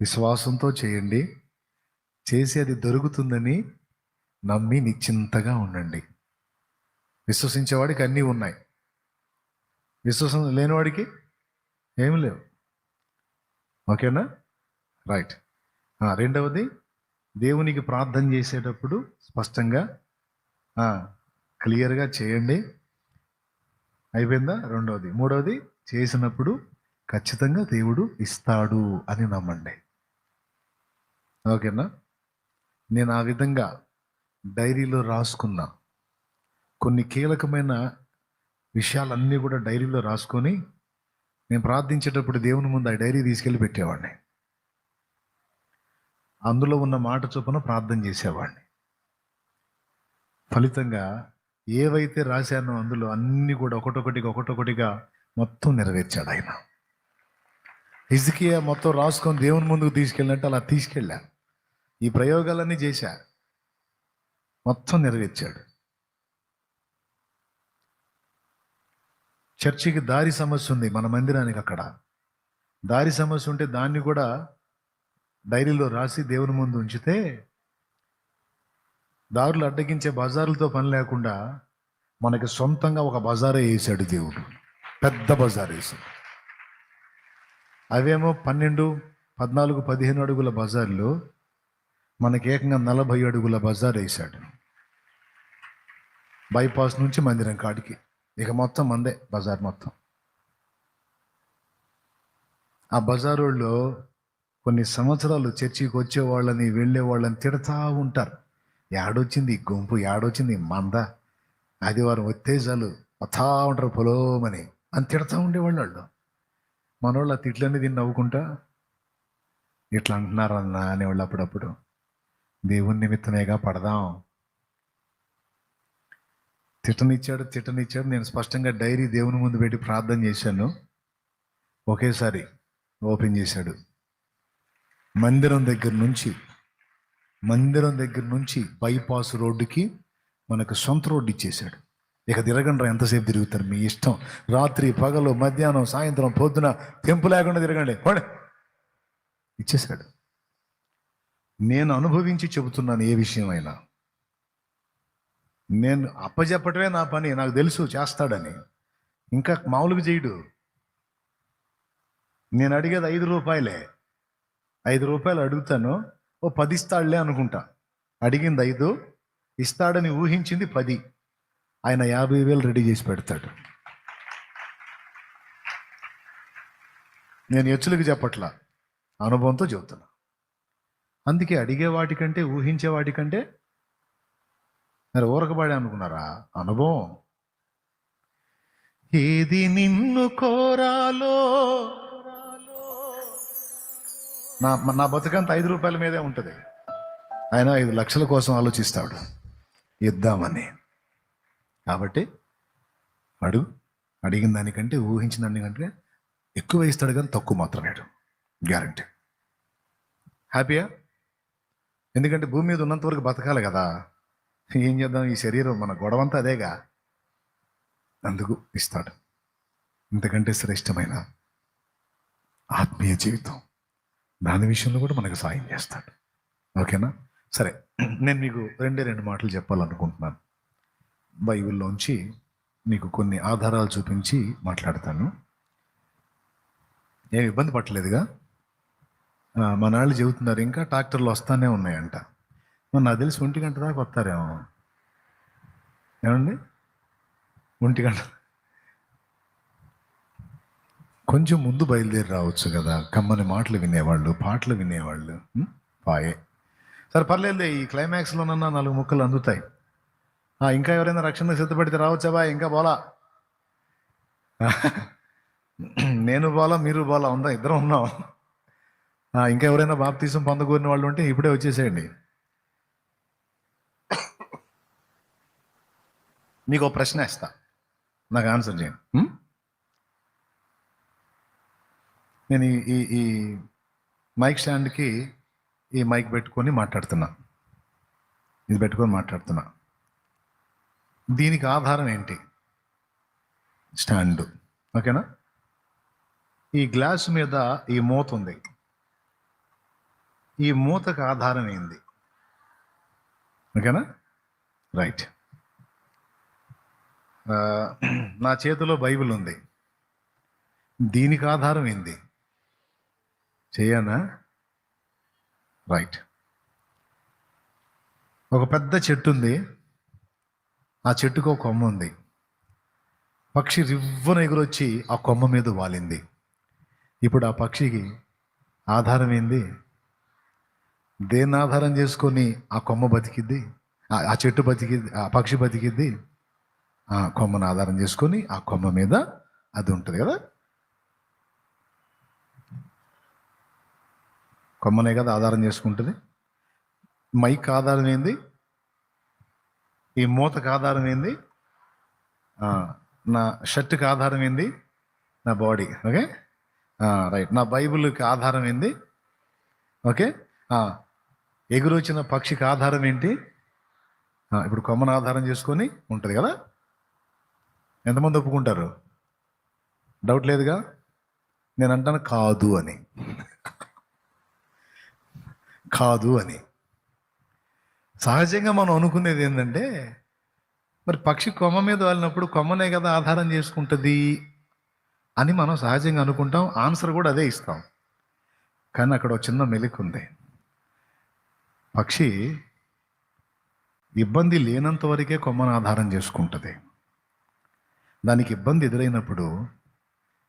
విశ్వాసంతో చేయండి. చేసి అది దొరుకుతుందని నమ్మి నిశ్చింతగా ఉండండి. విశ్వసించేవాడికి అన్నీ ఉన్నాయి, విశ్వాసం లేనివాడికి ఏమి లేవు. ఓకేనా? రైట్. రెండవది, దేవునికి ప్రార్థన చేసేటప్పుడు స్పష్టంగా క్లియర్గా చేయండి. అయిపోయిందా? రెండవది. మూడవది, చేసినప్పుడు ఖచ్చితంగా దేవుడు ఇస్తాడు అని నమ్మండి. ఓకేనా? నేను ఆ విధంగా డైరీలో రాసుకున్నా కొన్ని కీలకమైన విషయాలన్నీ కూడా డైరీలో రాసుకొని నేను ప్రార్థించేటప్పుడు దేవుని ముందు ఆ డైరీ తీసుకెళ్ళి పెట్టేవాడిని. అందులో ఉన్న మాట చొప్పున ప్రార్థన చేసేవాడిని. ఫలితంగా ఏవైతే రాశానో అందులో అన్నీ కూడా ఒకటొకటిగా మొత్తం నెరవేర్చాడు ఆయన. హిజ్కియా మొత్తం రాసుకొని దేవుని ముందుకు తీసుకెళ్ళినట్టు అలా తీసుకెళ్ళా. ఈ ప్రయోగాలన్నీ చేశా, మొత్తం నెరవేర్చాడు. చర్చికి దారి సమస్య ఉంది, మన మందిరానికి అక్కడ దారి సమస్య ఉంటే దాన్ని కూడా డైరీలో రాసి దేవుని ముందు ఉంచితే దారులు అడ్డగించే బజారులతో పని లేకుండా మనకి సొంతంగా ఒక బజారే వేసాడు దేవుడు. పెద్ద బజార్ వేసాడు. అవేమో 12, 14, 15 అడుగుల బజార్లు, మనకి ఏకంగా 40 అడుగుల బజార్ వేసాడు. బైపాస్ నుంచి మందిరం కాడికి ఇక మొత్తం మందే బజార్ మొత్తం. ఆ బజారుల్లో కొన్ని సంవత్సరాలు చర్చికి వచ్చే వాళ్ళని వెళ్ళే వాళ్ళని తిడతా ఉంటారు. ఏడొచ్చింది గుంపు, ఏడొచ్చింది మంద, ఆదివారం వచ్చేసాలు వస్తా ఉంటారు పొలోమని అని తిడతా ఉండేవాళ్ళు వాళ్ళు. మనోళ్ళు ఆ తిట్లన్నీ తిని నవ్వుకుంటా ఇట్లా అంటున్నారన్నా అనేవాళ్ళు. అప్పుడప్పుడు దేవుని నిమిత్తమేగా పడదాం. తిట్టనిచ్చాడు. నేను స్పష్టంగా డైరీ దేవుని ముందు పెట్టి ప్రార్థన చేశాను. ఒకేసారి ఓపెన్ చేశాడు. మందిరం దగ్గర నుంచి బైపాస్ రోడ్డుకి మనకు సొంత రోడ్డు ఇచ్చేశాడు. ఇక తిరగండి, ఎంతసేపు తిరుగుతారు మీ ఇష్టం. రాత్రి పగలు మధ్యాహ్నం సాయంత్రం పొద్దున తెంపు లేకుండా తిరగండి, ఇచ్చేశాడు. నేను అనుభవించి చెబుతున్నాను. ఏ విషయమైనా నేను అప్పచెప్పటమే నా పని. నాకు తెలుసు చేస్తాడని. ఇంకా మామూలుగా చేయడు. నేను అడిగేది 5 రూపాయలే. 5 రూపాయలు అడుగుతాను, 10 ఇస్తాడులే అనుకుంటా. అడిగింది 5, ఇస్తాడని ఊహించింది 10. ఆయన 50,000 రెడీ చేసి పెడతాడు. నేను ఎచ్చులకు చెప్పట్లా, అనుభవంతో చెబుతున్నా. అందుకే అడిగే వాటికంటే ఊహించే వాటికంటే మరి ఊరకబడి అనుకున్నారా? అనుభవం. ఏది నిన్ను కోరాలో నా బతుకంత 5 రూపాయల మీదే ఉంటుంది. ఆయన 5 లక్షల కోసం ఆలోచిస్తాడు ఇద్దామని. కాబట్టి అడిగిన దానికంటే ఊహించిన దానికంటే ఎక్కువ ఇస్తాడు, కానీ తక్కువ మాత్రం వేయడు. గ్యారంటీ. హ్యాపీయా? ఎందుకంటే భూమి మీద ఉన్నంత వరకు బతకాలి కదా. ఏం చేద్దాం, ఈ శరీరం మన గొడవంతా అదేగా. అందుకు ఇస్తాడు. ఇంతకంటే శ్రేష్టమైన ఆత్మీయ జీవితం, దాని విషయంలో కూడా మనకు సాయం చేస్తాడు. ఓకేనా? సరే, నేను మీకు 2 మాటలు చెప్పాలనుకుంటున్నాను. బైబిల్లోంచి మీకు కొన్ని ఆధారాలు చూపించి మాట్లాడతాను. ఏం ఇబ్బంది పట్టలేదుగా? మా నాళ్ళు చెబుతున్నారు ఇంకా ట్రాక్టర్లు వస్తానే ఉన్నాయంట. మరి నాకు తెలిసి 1 గంట దాకా వస్తారేమో. ఏమండి? 1 గంట కొంచెం ముందు బయలుదేరి రావచ్చు కదా. కమ్మని మాటలు వినేవాళ్ళు, పాటలు వినేవాళ్ళు. పాయే. సరే, పర్లేదు. ఈ క్లైమాక్స్లోనన్నా 4 ముక్కలు అందుతాయి. ఇంకా ఎవరైనా రక్షణ సిద్ధపడితే రావచ్చా బా? ఇంకా పోలా. నేను పోలా, మీరు పోలా, ఉందా? ఇద్దరం ఉన్నాం. ఇంకా ఎవరైనా బాప్తీసం పొందకూరిన వాళ్ళు ఉంటే ఇప్పుడే వచ్చేసేయండి. మీకు ఒక ప్రశ్న ఇస్తా, నాకు ఆన్సర్ చేయండి. నేను ఈ మైక్ స్టాండ్కి ఈ మైక్ పెట్టుకొని మాట్లాడుతున్నా. ఇది పెట్టుకొని మాట్లాడుతున్నా. దీనికి ఆధారం ఏంటి? స్టాండ్. ఓకేనా? ఈ గ్లాస్ మీద ఈ మూత ఉంది. ఈ మూతకు ఆధారం ఏంది? ఓకేనా? రైట్. నా చేతిలో బైబిల్ ఉంది, దీనికి ఆధారం ఏంది? చేయనా? రైట్. ఒక పెద్ద చెట్టు ఉంది, ఆ చెట్టుకు ఒక కొమ్మ ఉంది. పక్షి రివ్వన ఎగురొచ్చి ఆ కొమ్మ మీద వాలింది. ఇప్పుడు ఆ పక్షికి ఆధారం ఏంది? దేన్ని ఆధారం చేసుకొని ఆ కొమ్మ బతికిద్ది, ఆ చెట్టు బతికిద్ది, ఆ పక్షి బతికిద్ది? ఆ కొమ్మను ఆధారం చేసుకొని ఆ కొమ్మ మీద అది ఉంటుంది కదా, కొమ్మనే కదా ఆధారం చేసుకుంటుంది. మైక్ ఆధారం ఏంది? ఈ మూతకు ఆధారం ఏంది? నా షర్ట్కి ఆధారం ఏంది? నా బాడీ. Okay, right. నా బైబిల్కి ఆధారం ఏంది? ఓకే, ఎగురొచ్చిన పక్షికి ఆధారం ఏంటి? ఇప్పుడు కొమ్మను ఆధారం చేసుకొని ఉంటుంది కదా. ఎంతమంది ఒప్పుకుంటారు? డౌట్ లేదుగా. నేను అంటాను కాదు అని. కాదు అని. సహజంగా మనం అనుకునేది ఏంటంటే, మరి పక్షి కొమ్మ మీద వెళ్ళినప్పుడు కొమ్మనే కదా ఆధారం చేసుకుంటుంది అని మనం సహజంగా అనుకుంటాం. ఆన్సర్ కూడా అదే ఇస్తాం. కానీ అక్కడ ఒక చిన్న మెలిక ఉంది. పక్షి ఇబ్బంది లేనంత వరకే కొమ్మను ఆధారం చేసుకుంటుంది. దానికి ఇబ్బంది ఎదురైనప్పుడు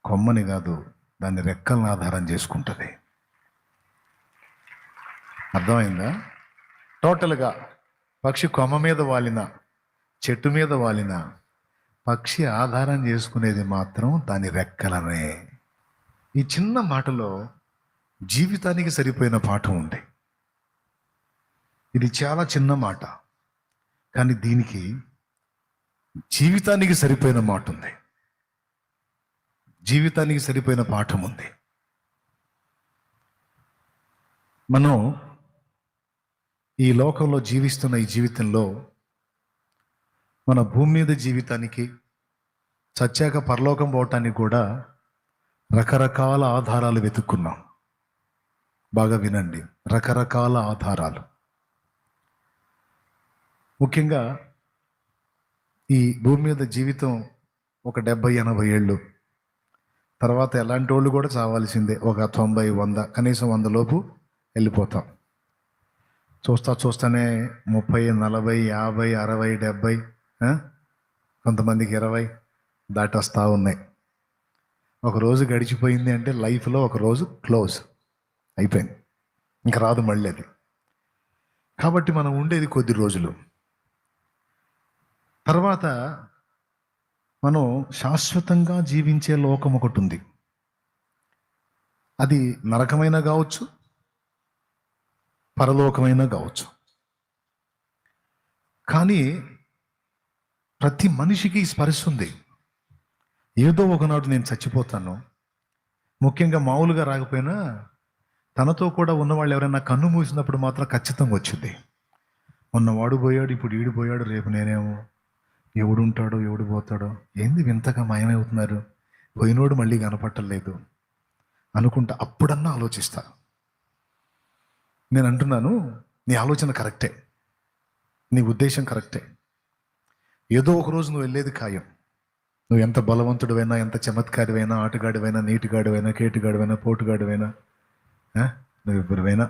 కొమ్మని కాదు, దాన్ని రెక్కలను ఆధారం చేసుకుంటుంది. అర్థమైందా? టోటల్గా పక్షి కొమ్మ మీద వాలిన, చెట్టు మీద వాలిన, పక్షి ఆధారం చేసుకునేది మాత్రం దాని రెక్కలనే. ఈ చిన్న మాటలో జీవితానికి సరిపోయిన పాఠం ఉంది. ఇది చాలా చిన్న మాట, కానీ దీనికి జీవితానికి సరిపోయిన మాట ఉంది, జీవితానికి సరిపోయిన పాఠం ఉంది. మనం ఈ లోకంలో జీవిస్తున్న ఈ జీవితంలో మన భూమి మీద జీవితానికి, చచ్చాక పరలోకం పోవటానికి కూడా రకరకాల ఆధారాలు వెతుక్కున్నాం. బాగా వినండి, రకరకాల ఆధారాలు. ముఖ్యంగా ఈ భూమి మీద జీవితం ఒక 70-80 ఏళ్ళు తర్వాత ఎలాంటి వాళ్ళు కూడా చావాల్సిందే. ఒక 90-100, కనీసం 100 లోపు వెళ్ళిపోతాం. చూస్తానే 30, 40, 50, 60, 70, కొంతమందికి 20 దాటొస్తూ ఉన్నాయి. ఒక రోజు గడిచిపోయింది అంటే లైఫ్లో ఒక రోజు క్లోజ్ అయిపోయింది, ఇంకా రాదు మళ్ళీ అది. కాబట్టి మనం ఉండేది కొద్ది రోజులు. తర్వాత మనం శాశ్వతంగా జీవించే లోకం ఒకటి ఉంది. అది నరకమైనా కావచ్చు, పరలోకమైనా కావచ్చు. కానీ ప్రతి మనిషికి స్పర్శ ఉంది. ఏదో ఒకనాడు నేను చచ్చిపోతాను. ముఖ్యంగా మామూలుగా రాకపోయినా తనతో కూడా ఉన్నవాళ్ళు ఎవరైనా కన్ను మూసినప్పుడు మాత్రం ఖచ్చితంగా వచ్చింది. మొన్నవాడు పోయాడు, ఇప్పుడు ఈడు పోయాడు, రేపు నేనేమో, ఎవడుంటాడో ఎవడు పోతాడో, ఏంది వింతగా మాయమవుతున్నారు, పోయినోడు మళ్ళీ కనపట్టలేదు అనుకుంటా అప్పుడన్నా ఆలోచిస్తా. నేను అంటున్నాను, నీ ఆలోచన కరెక్టే, నీ ఉద్దేశం కరెక్టే. ఏదో ఒక రోజు నువ్వు వెళ్ళేది ఖాయం. నువ్వు ఎంత బలవంతుడివైనా, ఎంత చమత్కారివైనా, ఆటగాడివైనా, నీటిగాడివైనా, కేటుగాడివైనా, పోటుగాడివైనా, నువ్వు ఎవరివైనా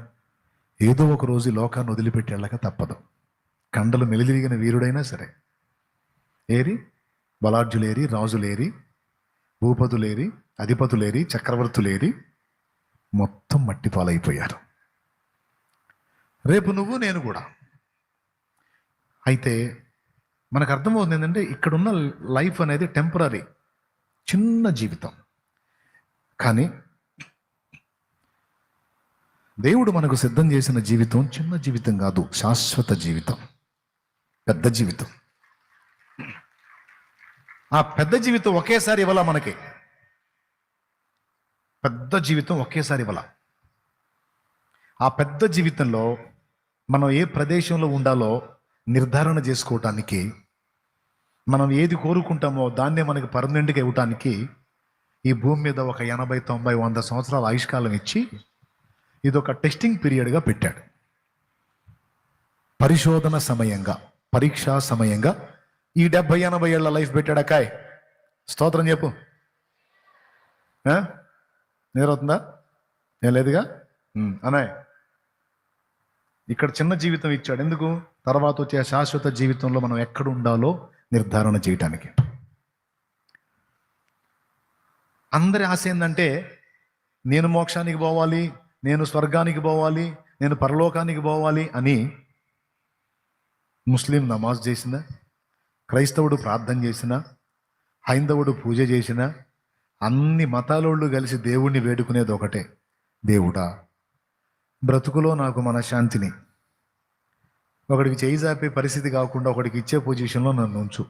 ఏదో ఒక రోజు ఈ లోకాన్ని వదిలిపెట్టి వెళ్ళక తప్పదు. కండలు మెలిదిరిగిన వీరుడైనా సరే, ఏరి బలాఢ్యులేరి, రాజులేరి, భూపతులేరి, అధిపతులేరి, చక్రవర్తులేరి మొత్తం మట్టి పాలైపోయారు. రేపు నువ్వు నేను కూడా. అయితే మనకు అర్థమవుతుంది ఏంటంటే, ఇక్కడున్న లైఫ్ అనేది టెంపరీ, చిన్న జీవితం. కానీ దేవుడు మనకు సిద్ధం చేసిన జీవితం చిన్న జీవితం కాదు, శాశ్వత జీవితం, పెద్ద జీవితం. ఆ పెద్ద జీవితం ఒకేసారి ఇవ్వాల మనకి. పెద్ద జీవితం ఒకేసారి ఇవ్వాల. ఆ పెద్ద జీవితంలో మనం ఏ ప్రదేశంలో ఉండాలో నిర్ధారణ చేసుకోవటానికి, మనం ఏది కోరుకుంటామో దాన్నే మనకి పర్మనెంట్గా ఇవ్వటానికి ఈ భూమి మీద ఒక 80, 90, 100 సంవత్సరాల ఆయుష్కాలం ఇచ్చి ఇదొక టెస్టింగ్ పీరియడ్గా పెట్టాడు. పరిశోధన సమయంగా, పరీక్షా సమయంగా ఈ 70-80 ఏళ్ల లైఫ్ పెట్టాడు. అక్కాయ్ స్తోత్రం చెప్పు. నిద్రవుతుందా? ఏం లేదుగా అనాయ్. ఇక్కడ చిన్న జీవితం ఇచ్చాడు ఎందుకు? తర్వాత వచ్చే శాశ్వత జీవితంలో మనం ఎక్కడ ఉండాలో నిర్ధారణ చేయటానికి. అందరి ఆశ ఏంటంటే నేను మోక్షానికి పోవాలి, నేను స్వర్గానికి పోవాలి, నేను పరలోకానికి పోవాలి అని. ముస్లిం నమాజ్ చేసినా, క్రైస్తవుడు ప్రార్థన చేసినా, హైందవుడు పూజ చేసినా, అన్ని మతాలోళ్ళు కలిసి దేవుణ్ణి వేడుకునేది ఒకటే, దేవుడా బ్రతుకులో నాకు మనశ్శాంతిని, ఒకడికి చేయి జాపే పరిస్థితి కాకుండా ఒకడికి ఇచ్చే పొజిషన్లో నన్ను ఉంచు.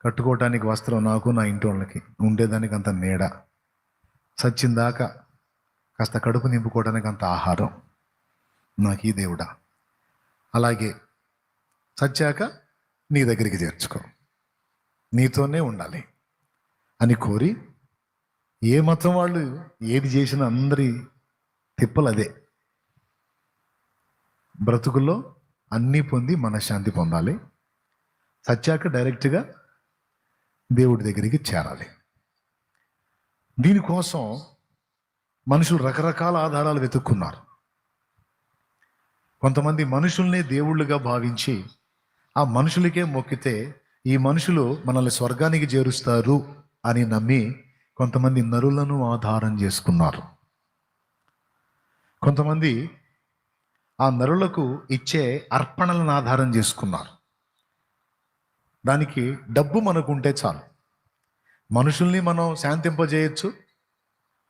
కట్టుకోవటానికి వస్త్రం నాకు, నా ఇంటి వాళ్ళకి ఉండేదానికి అంత నీడ, సచ్చిందాకా కాస్త కడుపు నింపుకోవడానికి అంత ఆహారం నాకు ఈ దేవుడా. అలాగే సచ్చాక నీ దగ్గరికి చేర్చుకో, నీతోనే ఉండాలి అని కోరి ఏ మతం వాళ్ళు ఏది చేసినా అందరి తిప్పలు అదే. బ్రతుకుల్లో అన్నీ పొంది మనశ్శాంతి పొందాలి, సచ్చాక డైరెక్ట్గా దేవుడి దగ్గరికి చేరాలి. దీనికోసం మనుషులు రకరకాల ఆధారాలు వెతుక్కున్నారు. కొంతమంది మనుషుల్నే దేవుళ్ళుగా భావించి ఆ మనుషులకే మొక్కితే ఈ మనుషులు మనల్ని స్వర్గానికి చేరుస్తారు అని నమ్మి కొంతమంది నరులను ఆధారం చేసుకున్నారు. కొంతమంది ఆ నరులకు ఇచ్చే అర్పణలను ఆధారం చేసుకున్నారు. దానికి డబ్బు మనకుంటే చాలు, మనుషుల్ని మనం శాంతింపజేయచ్చు,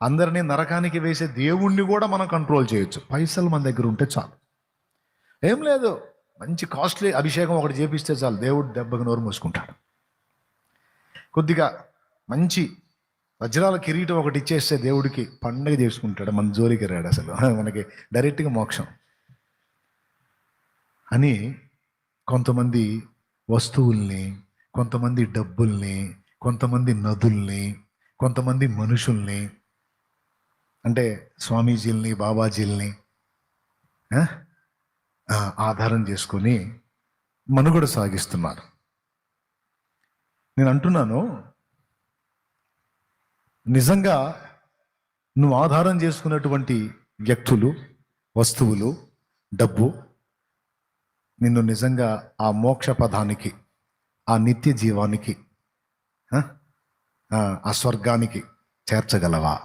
అందరినీ నరకానికి వేసే దేవుణ్ణి కూడా మనం కంట్రోల్ చేయొచ్చు. పైసలు మన దగ్గర ఉంటే చాలు. ఏం లేదు, మంచి కాస్ట్లీ అభిషేకం ఒకటి చేపిస్తే చాలు, దేవుడు దెబ్బకి నోరు మూసుకుంటాడు. కొద్దిగా మంచి వజ్రాల కిరీటం ఒకటి ఇచ్చేస్తే దేవుడికి పండగ చేసుకుంటాడు, మన జోలికి రాడు, అసలు మనకి డైరెక్ట్గా మోక్షం అని. కొంతమంది వస్తువుల్ని, కొంతమంది డబ్బుల్ని, కొంతమంది నదుల్ని, కొంతమంది మనుషుల్ని, అంటే స్వామీజీల్ని, బాబాజీల్ని ఆధారం చేసుకొని మనుగడ సాగిస్తున్నారు. నేను అంటున్నాను, నిజంగా నువ్వు ఆధారం చేసుకున్నటువంటి వ్యక్తులు, వస్తువులు, డబ్బు నిన్ను నిజంగా ఆ మోక్ష పదానికి, ఆ నిత్య జీవానికి, ఆ స్వర్గానికి చేర్చగలవా?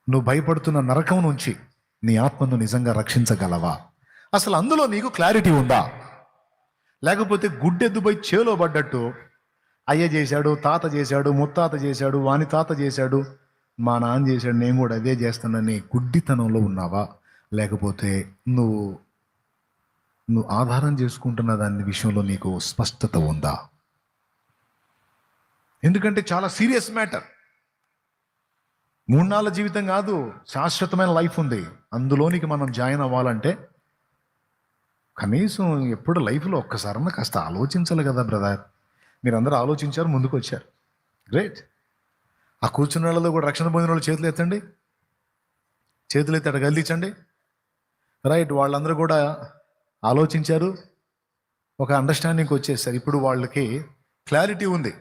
నువ్వు భయపడుతున్న నరకం నుంచి నీ ఆత్మను నిజంగా రక్షించగలవా? అసలు అందులో నీకు క్లారిటీ ఉందా? లేకపోతే గుడ్డెద్దుపోయి చేలో పడ్డట్టు అయ్య చేశాడు, తాత చేశాడు, ముత్తాత చేశాడు, వాని తాత చేశాడు, మా నాన్న చేశాడు, నేను కూడా అదే చేస్తానని గుడ్డితనంలో ఉన్నావా? లేకపోతే నువ్వు ఆధారం చేసుకుంటున్న దాని విషయంలో నీకు స్పష్టత ఉందా? ఎందుకంటే చాలా సీరియస్ మ్యాటర్. 3 నాళ్ళ జీవితం కాదు, శాశ్వతమైన లైఫ్ ఉంది. అందులోనికి మనం జాయిన్ అవ్వాలంటే కనీసం ఎప్పుడు లైఫ్లో ఒక్కసారన్నా కాస్త ఆలోచించాలి కదా బ్రదర్. మీరందరూ ఆలోచించారు, ముందుకు వచ్చారు, గ్రేట్. ఆ కూర్చున్న వాళ్ళలో కూడా రక్షణ పొందిన వాళ్ళు చేతులు ఎత్తండి, చేతులు ఎత్తి అక్కడ గల్లించండి. రైట్, వాళ్ళందరూ కూడా ఆలోచించారు, ఒక అండర్స్టాండింగ్కి వచ్చేసారు. ఇప్పుడు వాళ్ళకి క్లారిటీ ఉంది.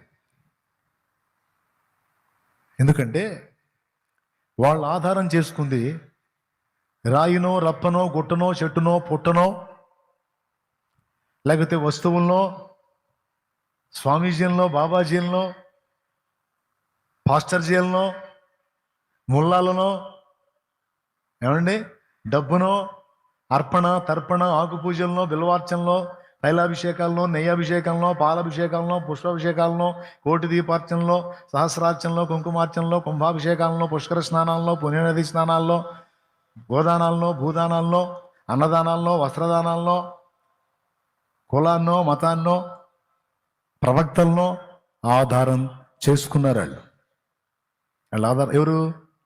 ఎందుకంటే వాళ్ళు ఆధారం చేసుకుంది రాయినో, రప్పనో, గుట్టనో, చెట్టునో, పుట్టనో, లేకపోతే వస్తువుల్లో, స్వామీజీల్లో, బాబాజీల్లో, పాస్టర్జీలనో, ముల్లాలనో, ఏమండి, డబ్బునో, అర్పణ, తర్పణ, ఆకు పూజలనో, బిల్వార్చనలో, తైలాభిషేకాలను, నెయ్యాభిషేకాలను, పాలాభిషేకాలను, పుష్పాభిషేకాలను, కోటి దీపార్చనలో, సహస్రార్చనలో, కుంకుమార్చనలో, కుంభాభిషేకాలను, పుష్కర స్నానాల్లో, పుణ్యనది స్నానాల్లో, గోదానాల్లో, భూదానాల్లో, అన్నదానాల్లో, వస్త్రదానాల్లో, కులాన్నో, మతాన్నో, ప్రవక్తలను ఆధారం చేసుకున్నారు. వాళ్ళు ఆధారం ఎవరు?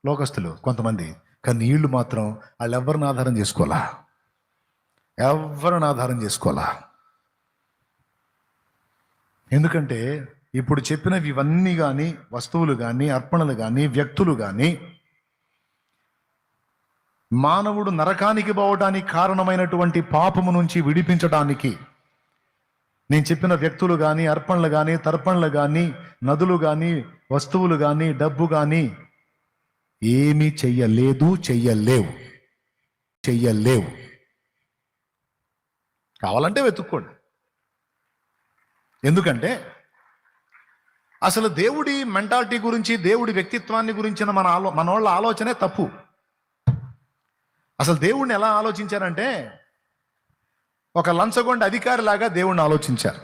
లోకస్తులు కొంతమంది. కానీ వీళ్ళు మాత్రం వాళ్ళు ఎవరిని ఆధారం చేసుకోవాలా? ఎవరిని ఆధారం చేసుకోవాలా? ఎందుకంటే ఇప్పుడు చెప్పినవి ఇవన్నీ కానీ, వస్తువులు కానీ, అర్పణలు కానీ, వ్యక్తులు కానీ మానవుడు నరకానికి పోవడానికి కారణమైనటువంటి పాపము నుంచి విడిపించడానికి నేను చెప్పిన వ్యక్తులు కానీ, అర్పణలు కానీ, తర్పణలు కానీ, నదులు కానీ, వస్తువులు కానీ, డబ్బు కానీ ఏమీ చెయ్యలేవు. కావాలంటే వెతుక్కోండి. ఎందుకంటే అసలు దేవుడి మెంటాలిటీ గురించి, దేవుడి వ్యక్తిత్వాన్ని గురించిన మన వాళ్ళ ఆలోచనే తప్పు. అసలు దేవుణ్ణి ఎలా ఆలోచించారంటే ఒక లంచగొండ అధికారి లాగా దేవుణ్ణి ఆలోచించారు.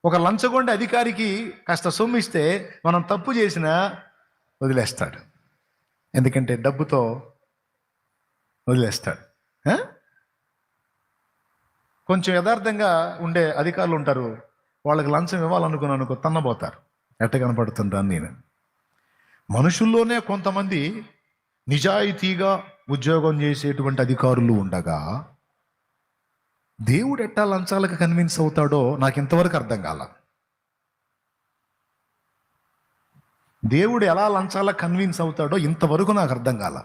ఒక లంచగొండ అధికారికి కాస్త సొమ్మిస్తే మనం తప్పు చేసినా వదిలేస్తాడు. ఎందుకంటే డబ్బుతో వదిలేస్తాడు. కొంచెం యథార్థంగా ఉండే అధికారులు ఉంటారు, వాళ్ళకి లంచం ఇవ్వాలనుకున్నానుకో తన్నబోతారు. ఎట్ట కనపడుతుంటాను నేను. మనుషుల్లోనే కొంతమంది నిజాయితీగా ఉద్యోగం చేసేటువంటి అధికారులు ఉండగా దేవుడు ఎట్టా లంచాలకు కన్విన్స్ అవుతాడో నాకు ఇంతవరకు అర్థం కాల. దేవుడు ఎలా లంచాలకు కన్విన్స్ అవుతాడో ఇంతవరకు నాకు అర్థం కాల.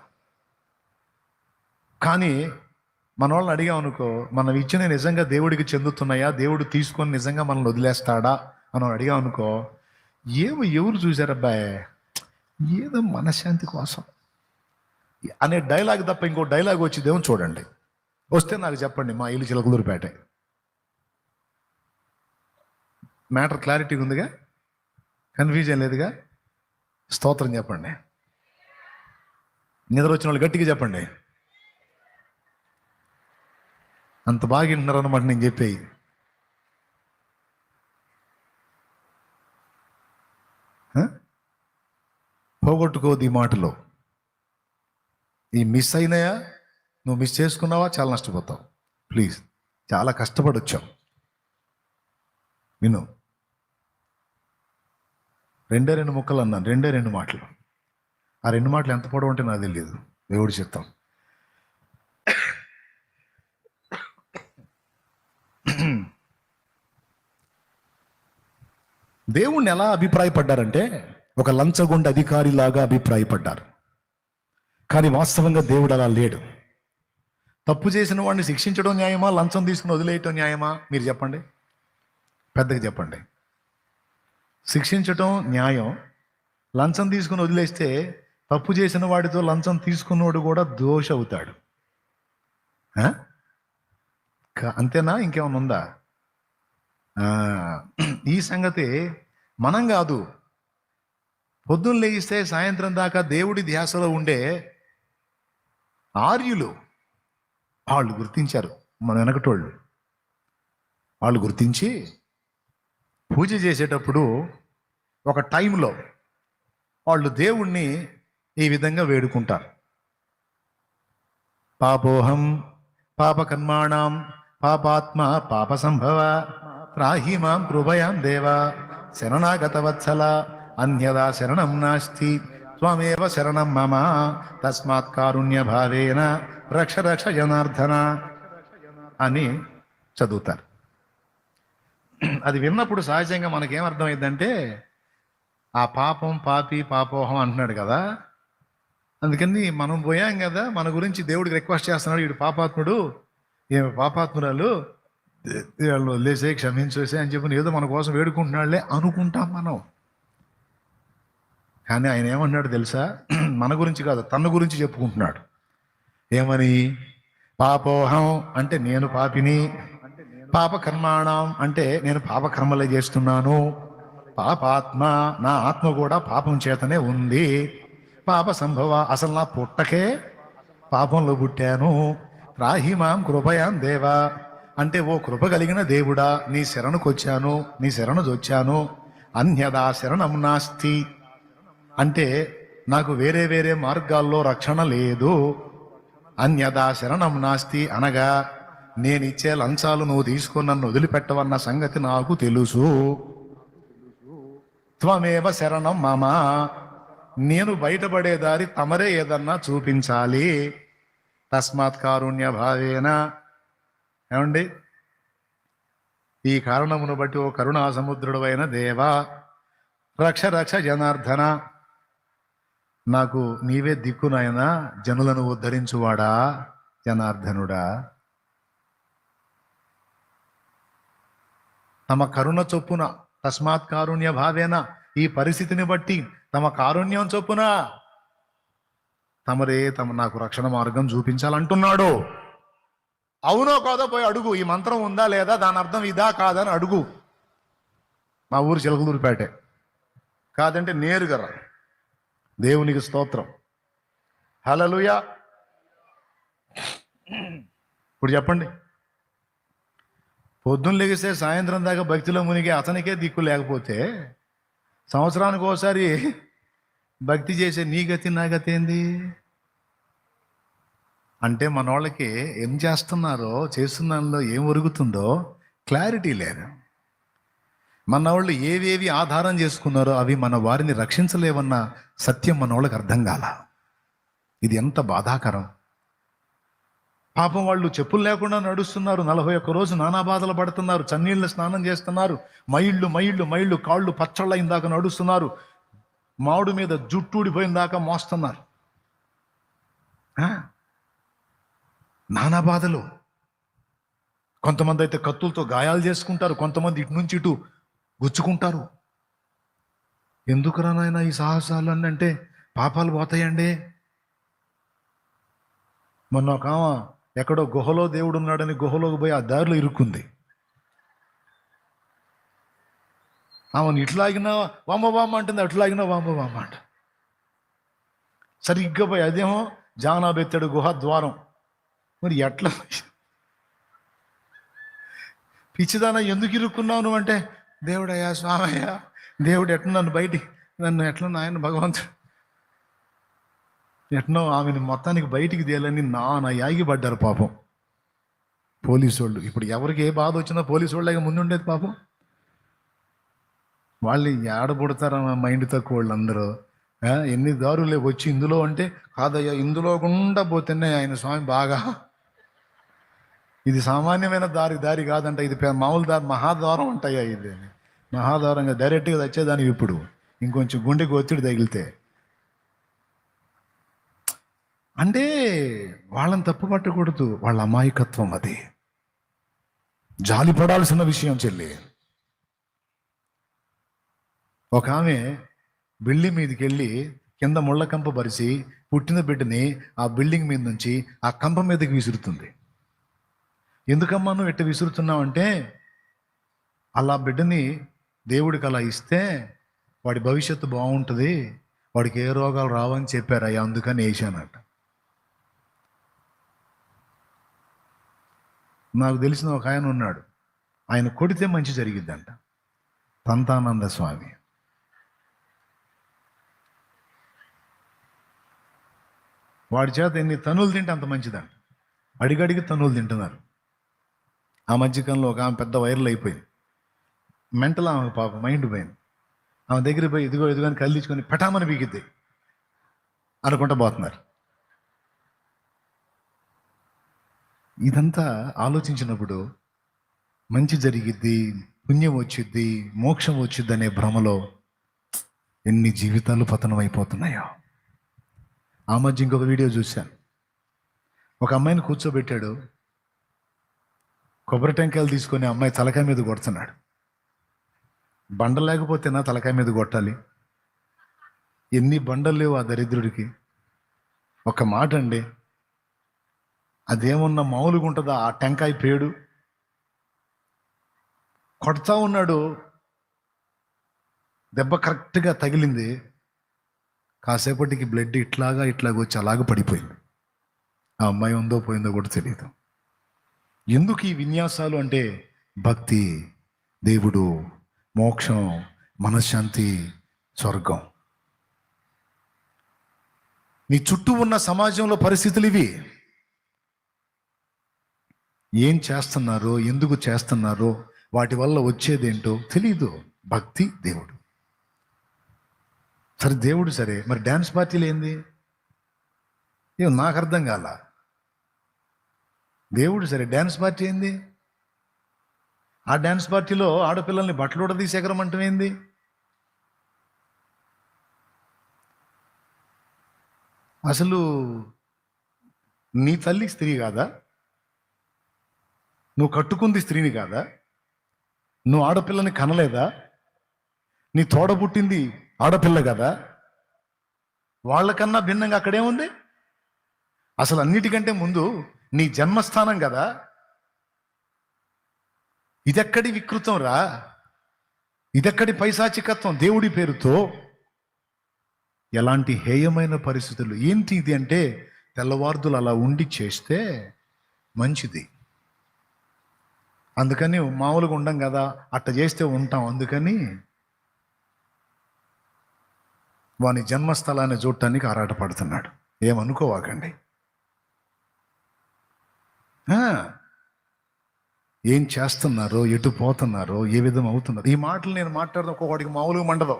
కానీ మన వాళ్ళని అడిగామనుకో, మనం ఇచ్చిన నిజంగా దేవుడికి చెందుతున్నాయా, దేవుడు తీసుకొని నిజంగా మనల్ని వదిలేస్తాడా అని అడిగామనుకో, ఎవరు చూశారబ్బాయ్, ఏదో మనశ్శాంతి కోసం అనే డైలాగ్ తప్ప ఇంకో డైలాగ్ వచ్చిదేమో చూడండి. వస్తే నాకు చెప్పండి. మా ఇల్లు చిలకలూరుపేట. మ్యాటర్ క్లారిటీగా ఉందిగా, కన్ఫ్యూజన్ లేదుగా. స్తోత్రం చెప్పండి. నిద్ర వచ్చిన వాళ్ళు గట్టిగా చెప్పండి. అంత బాగా వింటున్నారు అన్నమాట నేను చెప్పేది. పోగొట్టుకోదు ఈ మాటలో. ఈ మిస్ అయినాయా, నువ్వు మిస్ చేసుకున్నావా, చాలా నష్టపోతావు. ప్లీజ్, చాలా కష్టపడి వచ్చావు. విను, 2 ముక్కలు అన్నాను, 2 మాటలు. ఆ 2 మాటలు ఎంత పొడవు అంటే నాకు తెలియదు, దేవుడు చెప్తాం. దేవుణ్ణి ఎలా అభిప్రాయపడ్డారంటే ఒక లంచగొండ అధికారిలాగా అభిప్రాయపడ్డారు. కానీ వాస్తవంగా దేవుడు అలా లేడు. తప్పు చేసిన వాడిని శిక్షించడం న్యాయమా, లంచం తీసుకుని వదిలేయటం న్యాయమా? మీరు చెప్పండి, పెద్దగా చెప్పండి. శిక్షించటం న్యాయం. లంచం తీసుకుని వదిలేస్తే తప్పు చేసిన వాడితో లంచం తీసుకున్నవాడు కూడా దోష అవుతాడు. అంతేనా, ఇంకేమైనా ఉందా? ఈ సంగతి మనం కాదు, పొద్దున్న లేగిస్తే సాయంత్రం దాకా దేవుడి ధ్యాసలో ఉండే ఆర్యులు వాళ్ళు గుర్తించారు. మన వెనకటోళ్ళు వాళ్ళు గుర్తించి పూజ చేసేటప్పుడు ఒక టైంలో వాళ్ళు దేవుణ్ణి ఈ విధంగా వేడుకుంటారు. పాపోహం పాపకర్మాణం పాపాత్మ పాప సంభవ త్రాహి మాం కృపయాం దేవా శరణాగత వత్సల అన్యదా శరణం నాస్తి త్వమేవ శరణం మమ తస్మాత్ కారుణ్య భావేన రక్ష రక్ష జనార్దన అని చదువుతారు. అది విన్నప్పుడు సహజంగా మనకేమర్థమైందంటే ఆ పాపం, పాపి, పాపోహం అంటున్నాడు కదా, అందుకని మనం పోయాం కదా, మన గురించి దేవుడికి రిక్వెస్ట్ చేస్తున్నాడు, వీడు పాపాత్ముడు, ఏమి పాపాత్మురాలు, వాళ్ళు వదిలేసే క్షమించేసే అని చెప్పి ఏదో మన కోసం వేడుకుంటున్నాడులే అనుకుంటాం మనం. కానీ ఆయన ఏమన్నాడు తెలుసా? మన గురించి కాదు, తన గురించి చెప్పుకుంటున్నాడు. ఏమని? పాపోహం అంటే నేను పాపిని, పాపకర్మాణం అంటే నేను పాపకర్మలే చేస్తున్నాను, పాపాత్మ నా ఆత్మ కూడా పాపం చేతనే ఉంది, పాప సంభవ అసలు నా పుట్టకే పాపంలో పుట్టాను, రాహిమాం కృపయాం దేవా అంటే ఓ కృప కలిగిన దేవుడా నీ శరణుకు వచ్చాను, నీ శరణు వచ్చాను, అన్యదా శరణం నాస్తి అంటే నాకు వేరే వేరే మార్గాల్లో రక్షణ లేదు, అన్యదా శరణం నాస్తి అనగా నేనిచ్చే లంచాలు నువ్వు తీసుకుని నన్ను వదిలిపెట్టవన్న సంగతి నాకు తెలుసు, త్వమేవ శరణం మమ నేను బయటపడే దారి తమరే ఏదన్నా చూపించాలి, తస్మాత్ కారుణ్య భావేన. ఏమండి, ఈ కారణమును బట్టి ఓ కరుణా సముద్రుడు అయిన దేవా రక్ష రక్ష జనార్దన. నాకు నీవే దిక్కు నాయనా, జనులను ఉద్ధరించువాడా జనార్దనుడా. తమ కరుణ చొప్పున, తస్మాత్ కారుణ్య భావేన, ఈ పరిస్థితిని బట్టి తమ కారుణ్యం చొప్పున తమరే నాకు రక్షణ మార్గం చూపించాలంటున్నాడు. అవునో కాదో పోయి అడుగు, ఈ మంత్రం ఉందా లేదా, దాని అర్థం ఇదా కాదని అడుగు. మా ఊరు చిలకలూరిపేటే. కాదంటే నేరుగా రా. దేవునికి స్తోత్రం, హల్లెలూయా. ఇప్పుడు చెప్పండి, పొద్దున్న లెగిస్తే సాయంత్రం దాకా భక్తిలో మునిగి అతనికే దిక్కు లేకపోతే సంవత్సరానికి ఒకసారి భక్తి చేసే నీ గతి నా గతి ఏంది? అంటే మన వాళ్ళకి ఏం చేస్తున్నారో, చేస్తున్న ఏం ఒరుగుతుందో క్లారిటీ లేదు. మన వాళ్ళు ఏవేవి ఆధారం చేసుకున్నారో అవి మన వారిని రక్షించలేవన్న సత్యం మన వాళ్ళకి అర్థం కాల. ఇది ఎంత బాధాకరం. పాపం వాళ్ళు చెప్పులు లేకుండా నడుస్తున్నారు, 41 రోజు నానా బాధలు పడుతున్నారు, చన్నీళ్ళు స్నానం చేస్తున్నారు, మైళ్ళు మైళ్ళు మైళ్ళు కాళ్ళు పచ్చళ్ళైన దాకా నడుస్తున్నారు, మామిడి మీద జుట్టు ఊడిపోయిన దాకా మోస్తున్నారు. నానా బాధలు. కొంతమంది అయితే కత్తులతో గాయాలు చేసుకుంటారు, కొంతమంది ఇటు నుంచి ఇటు గుచ్చుకుంటారు. ఎందుకురా నాయన ఈ సాహసాలు అని అంటే పాపాలు పోతాయండి. మొన్న ఒక ఎక్కడో గుహలో దేవుడు ఉన్నాడని గుహలోకి పోయి ఆ దారిలో ఇరుక్కుంది. ఆమెను ఇట్లాగినా వామ్మ అంటుంది, అట్లాగినా వామ్మ అంట. సరిగ్గా పోయి అదేమో జానాబెత్తడు గుహ ద్వారం. మరి ఎట్లా పిచ్చిదానా ఎందుకు ఇరుక్కున్నావు నువ్వు అంటే, దేవుడయ్యా స్వామయ్యా, దేవుడు ఎట్లా నన్ను ఎట్లా నాయన భగవంతుడు ఎట్నో ఆమెను మొత్తానికి బయటికి తేలని నా యాగిపడ్డారు పాపం పోలీసు వాళ్ళు. ఇప్పుడు ఎవరికి ఏ బాధ వచ్చినా పోలీసు వాళ్ళగా ముందుండేది పాపం. వాళ్ళు ఏడబుడతారు మైండ్ తక్కువ వాళ్ళు అందరూ. ఎన్ని దారులే వచ్చి ఇందులో అంటే, కాదయ్యా ఇందులో గుండా పోతేనే ఆయన స్వామి బాగా, ఇది సామాన్యమైన దారి కాదంట, ఇది మామూలు దారి, మహాద్వారం అంటయ్యా, ఇది మహాద్వారంగా డైరెక్ట్గా వచ్చేదానికి ఇప్పుడు ఇంకొంచెం గుండెకి ఒత్తిడి తగిలితే. అంటే వాళ్ళని తప్పు పట్టకూడదు, వాళ్ళ అమాయకత్వం అది. జాలి పడాల్సిన విషయం చెల్లి. ఒక ఆమె బిల్డింగ్ మీదకి వెళ్ళి కింద ముళ్ళ కంప పరిచి పుట్టిన బిడ్డని ఆ బిల్డింగ్ మీద నుంచి ఆ కంప మీదకి విసురుతుంది. ఎందుకమ్మా నువ్వు ఎట్ట విసురుతున్నావు అంటే, అలా బిడ్డని దేవుడికి అలా ఇస్తే వాడి భవిష్యత్తు బాగుంటుంది, వాడికి ఏ రోగాలు రావని చెప్పారు అయ్యా, అందుకని వేసానట. నాకు తెలిసిన ఒక ఆయన ఉన్నాడు, ఆయన కొడితే మంచి జరిగిద్దంట, సంతానంద స్వామి. వాడి చేత ఎన్ని తనులు తింటే అంత మంచిదంట. అడిగడిగి తనులు తింటున్నారు. ఆ మధ్యకాలంలో ఒక ఆమె పెద్ద వైరల్ అయిపోయింది. మెంటల్ ఆమె పాప మైండ్ పోయింది. ఆమె దగ్గర పోయి ఇదిగో అని కళ్ళించుకొని పటామని బీగిద్ది అనుకుంటా పోతున్నారు. ఇదంతా ఆలోచించినప్పుడు మంచి జరిగిద్ది, పుణ్యం వచ్చిద్ది, మోక్షం వచ్చిద్ది అనే భ్రమలో ఎన్ని జీవితాలు పతనం అయిపోతున్నాయో. ఆ మధ్య ఇంకొక వీడియో చూశాను. ఒక అమ్మాయిని కూర్చోబెట్టాడు, కొబ్బరి టెంకాయలు తీసుకొని అమ్మాయి తలకాయ మీద కొడుతున్నాడు. బండ లేకపోతే నా తలకాయ మీద కొట్టాలి? ఎన్ని బండలు లేవు ఆ దరిద్రుడికి. ఒక మాట అండి, అదేమన్నా మామూలుగా ఉంటుందా ఆ టెంకాయ పేడు? కొడతా ఉన్నాడు, దెబ్బ కరెక్ట్గా తగిలింది, కాసేపటికి బ్లడ్ ఇట్లాగా వచ్చి అలాగ పడిపోయింది. ఆ అమ్మాయి ఉందో పోయిందో కూడా తెలియదు. ఎందుకు ఈ విన్యాసాలు అంటే, భక్తి, దేవుడు, మోక్షం, మనశ్శాంతి, స్వర్గం. నీ చుట్టూ ఉన్న సమాజంలో పరిస్థితులు ఇవి. ఏం చేస్తున్నారో, ఎందుకు చేస్తున్నారో, వాటి వల్ల వచ్చేదేంటో తెలీదు. భక్తి, దేవుడు. సరే దేవుడు సరే, మరి డ్యాన్స్ పార్టీలు ఏంది? ఏం నాకు అర్థం కాల. దేవుడు సరే, డ్యాన్స్ పార్టీ ఏంది? ఆ డ్యాన్స్ పార్టీలో ఆడపిల్లల్ని బట్టలు ఉడదీసి ఎగరమంటం ఏంది? అసలు నీ తల్లి స్త్రీ కాదా? నువ్వు కట్టుకుంది స్త్రీని కాదా? నువ్వు ఆడపిల్లని కనలేదా? నీ తోడ పుట్టింది ఆడపిల్ల కదా? వాళ్ళకన్నా భిన్నంగా అక్కడేముంది? అసలు అన్నిటికంటే ముందు నీ జన్మస్థానం కదా. ఇదెక్కడి వికృతం రా, ఇదెక్కడి పైశాచికత్వం? దేవుడి పేరుతో ఎలాంటి హేయమైన పరిస్థితులు! ఏంటి ఇది అంటే, తెల్లవార్దులు అలా ఉండి చేస్తే మంచిది. అందుకని మామూలుగా ఉండం కదా, అట్ట చేస్తే ఉంటాం. అందుకని వాని జన్మస్థలాన్ని చూడటానికి ఆరాటపడుతున్నాడు. ఏమనుకోవాకండి. ఏం చేస్తున్నారో, ఎటు పోతున్నారో, ఏ విధం అవుతున్నారో, ఈ మాటలు నేను మాట్లాడడం ఒక్కొక్కడికి మామూలుగా మండదు.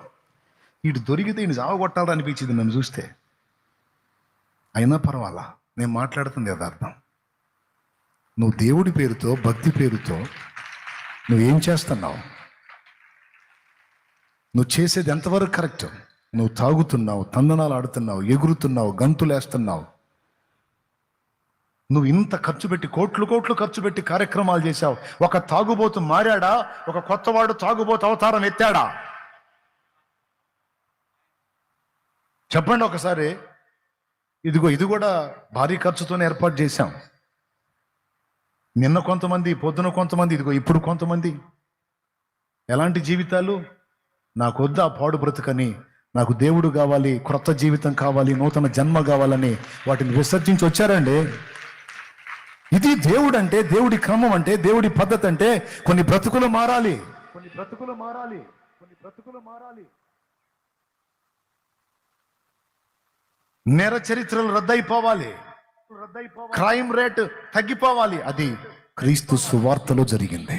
ఇటు దొరికితే ఈయన చావగొట్టాలని అనిపించింది నన్ను చూస్తే. అయినా పర్వాలా, నేను మాట్లాడుతుంది యథార్థం. నువ్వు దేవుడి పేరుతో, భక్తి పేరుతో నువ్వేం చేస్తున్నావు? నువ్వు చేసేది ఎంతవరకు కరెక్ట్? నువ్వు తాగుతున్నావు, తందనాలు ఆడుతున్నావు, ఎగురుతున్నావు, గంతులేస్తున్నావు. నువ్వు ఇంత ఖర్చు పెట్టి, కోట్లు కోట్లు ఖర్చు పెట్టి కార్యక్రమాలు చేశావు. ఒక తాగుబోతు మారాడా? ఒక కొత్తవాడు తాగుబోతు అవతారం ఎత్తాడా? చెప్పండి ఒకసారి. ఇదిగో ఇది కూడా భారీ ఖర్చుతోనే ఏర్పాటు చేశాం. నిన్న కొంతమంది, పొద్దున కొంతమంది, ఇదిగో ఇప్పుడు కొంతమంది. ఎలాంటి జీవితాలు? నాకు వద్దు ఆ పాడు బ్రతుకని, నాకు దేవుడు కావాలి, క్రొత్త జీవితం కావాలి, నూతన జన్మ కావాలని వాటిని విసర్జించి వచ్చారండి. ఇది దేవుడు అంటే, దేవుడి క్రమం అంటే, దేవుడి పద్ధతి అంటే. కొన్ని బ్రతుకులు మారాలి, కొన్ని బ్రతుకులు మారాలి, కొన్ని బ్రతుకులు మారాలి. నేర చరిత్రలు రద్దయిపోవాలి, క్రైమ్ రేట్ తగ్గిపోవాలి. అది క్రీస్తు సువార్తలో జరిగింది.